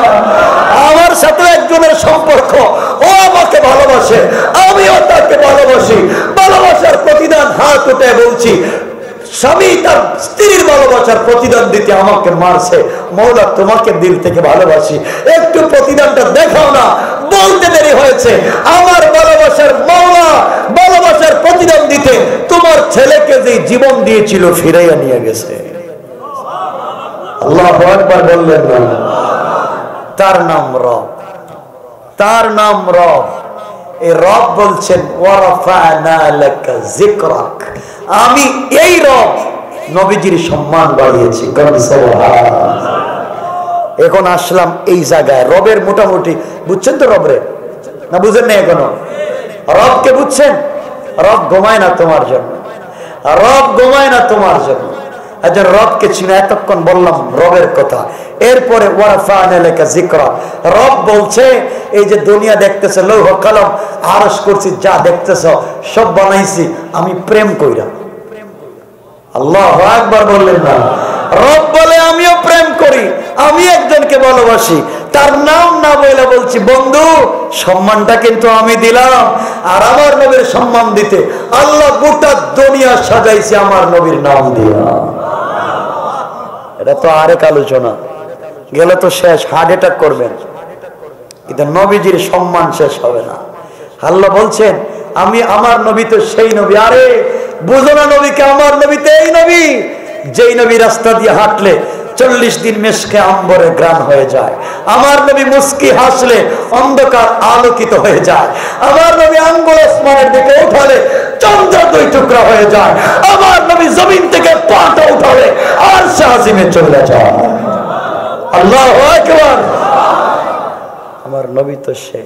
আমার সাথে একজনের সম্পর্ক, ও আমাকে ভালোবাসে, আমিও তাকে ভালোবাসি। ভালোবাসার প্রতিদান হাত উঠে বলছি, স্বামী তার স্ত্রীর ভালোবাসার প্রতিদান দিতে আমাকে মারছে। মওলা তোমাকে দিল থেকে ভালোবাসি, একটু প্রতিদানটা দেখাও না। বলতে দেরি হয়েছে, আমার ভালোবাসার মওলা ভালোবাসা হাজার প্রতিদ্বন্দ্বিতে তোমার ছেলেকে যে জীবন দিয়েছিল ফিরাইয়া নিয়ে গেছে। আল্লাহু আকবার বললেন না? তার নাম রব, তার নাম রব। এই রব বলছেন ওয়ারাফা'না লাকা যিকরাক, আমি এই রব নবীজির সম্মান বাড়িয়েছি। সুবহানাল্লাহ। এখন আসলাম এই জায়গায় রবের মোটামুটি বুঝছেন তো? রবরে না বুঝেন না এখনো? রবকে বুঝছেন? রব ঘুমায় না তোমার জন্য, রব ঘুমায় না তোমার জন্য। আচ্ছা, রবকে চিনা, এতক্ষণ বললাম রবের কথা। এরপরে ওয়ারাফা'না লাকা যিকরাক, রব বলছে এই যে দুনিয়া দেখতেছে, লৌহ কলম আরশ কুরসি যা দেখতেছ সব বানাইছি আমি প্রেম কইরা। আল্লাহু আকবার বললেন না? রব বলে আমিও প্রেম করি, আমি একজনকে ভালোবাসি, তার নাম না বলে বলছি বন্ধু সম্মানটা কিন্তু আমি দিলাম। আর আমার নবীর সম্মান দিতে আল্লাহ গোটা দুনিয়া সাজাইছে আমার নবীর নাম দিয়া। এটা তো আরেক আলোচনা, গেলে তো শেষ, হার্ট অ্যাটাক করবেন, কিন্তু নবীজির সম্মান শেষ হবে না। আল্লাহ বলছেন আমি আমার নবী তো সেই নবী। আরে বুঝো না নবীকে? আমার নবী তো এই নবী যেই নবী রাস্তা দিয়ে হাঁটলে 40 দিন মেশকে আম্বরে গ্রাণ হয়ে যায়। আমার নবী মুস্কি হাসলে অন্ধকার আলোকিত হয়ে যায়। আমার নবী আঙ্গুল আসমানের দিকে উঠালে চন্দ্র 2 টুকরা হয়ে যায়। আমার নবী জমিন থেকে পাটা উঠালে আরশে আজিমে চলে যায়। আল্লাহু আকবার। আমার নবী তো সে।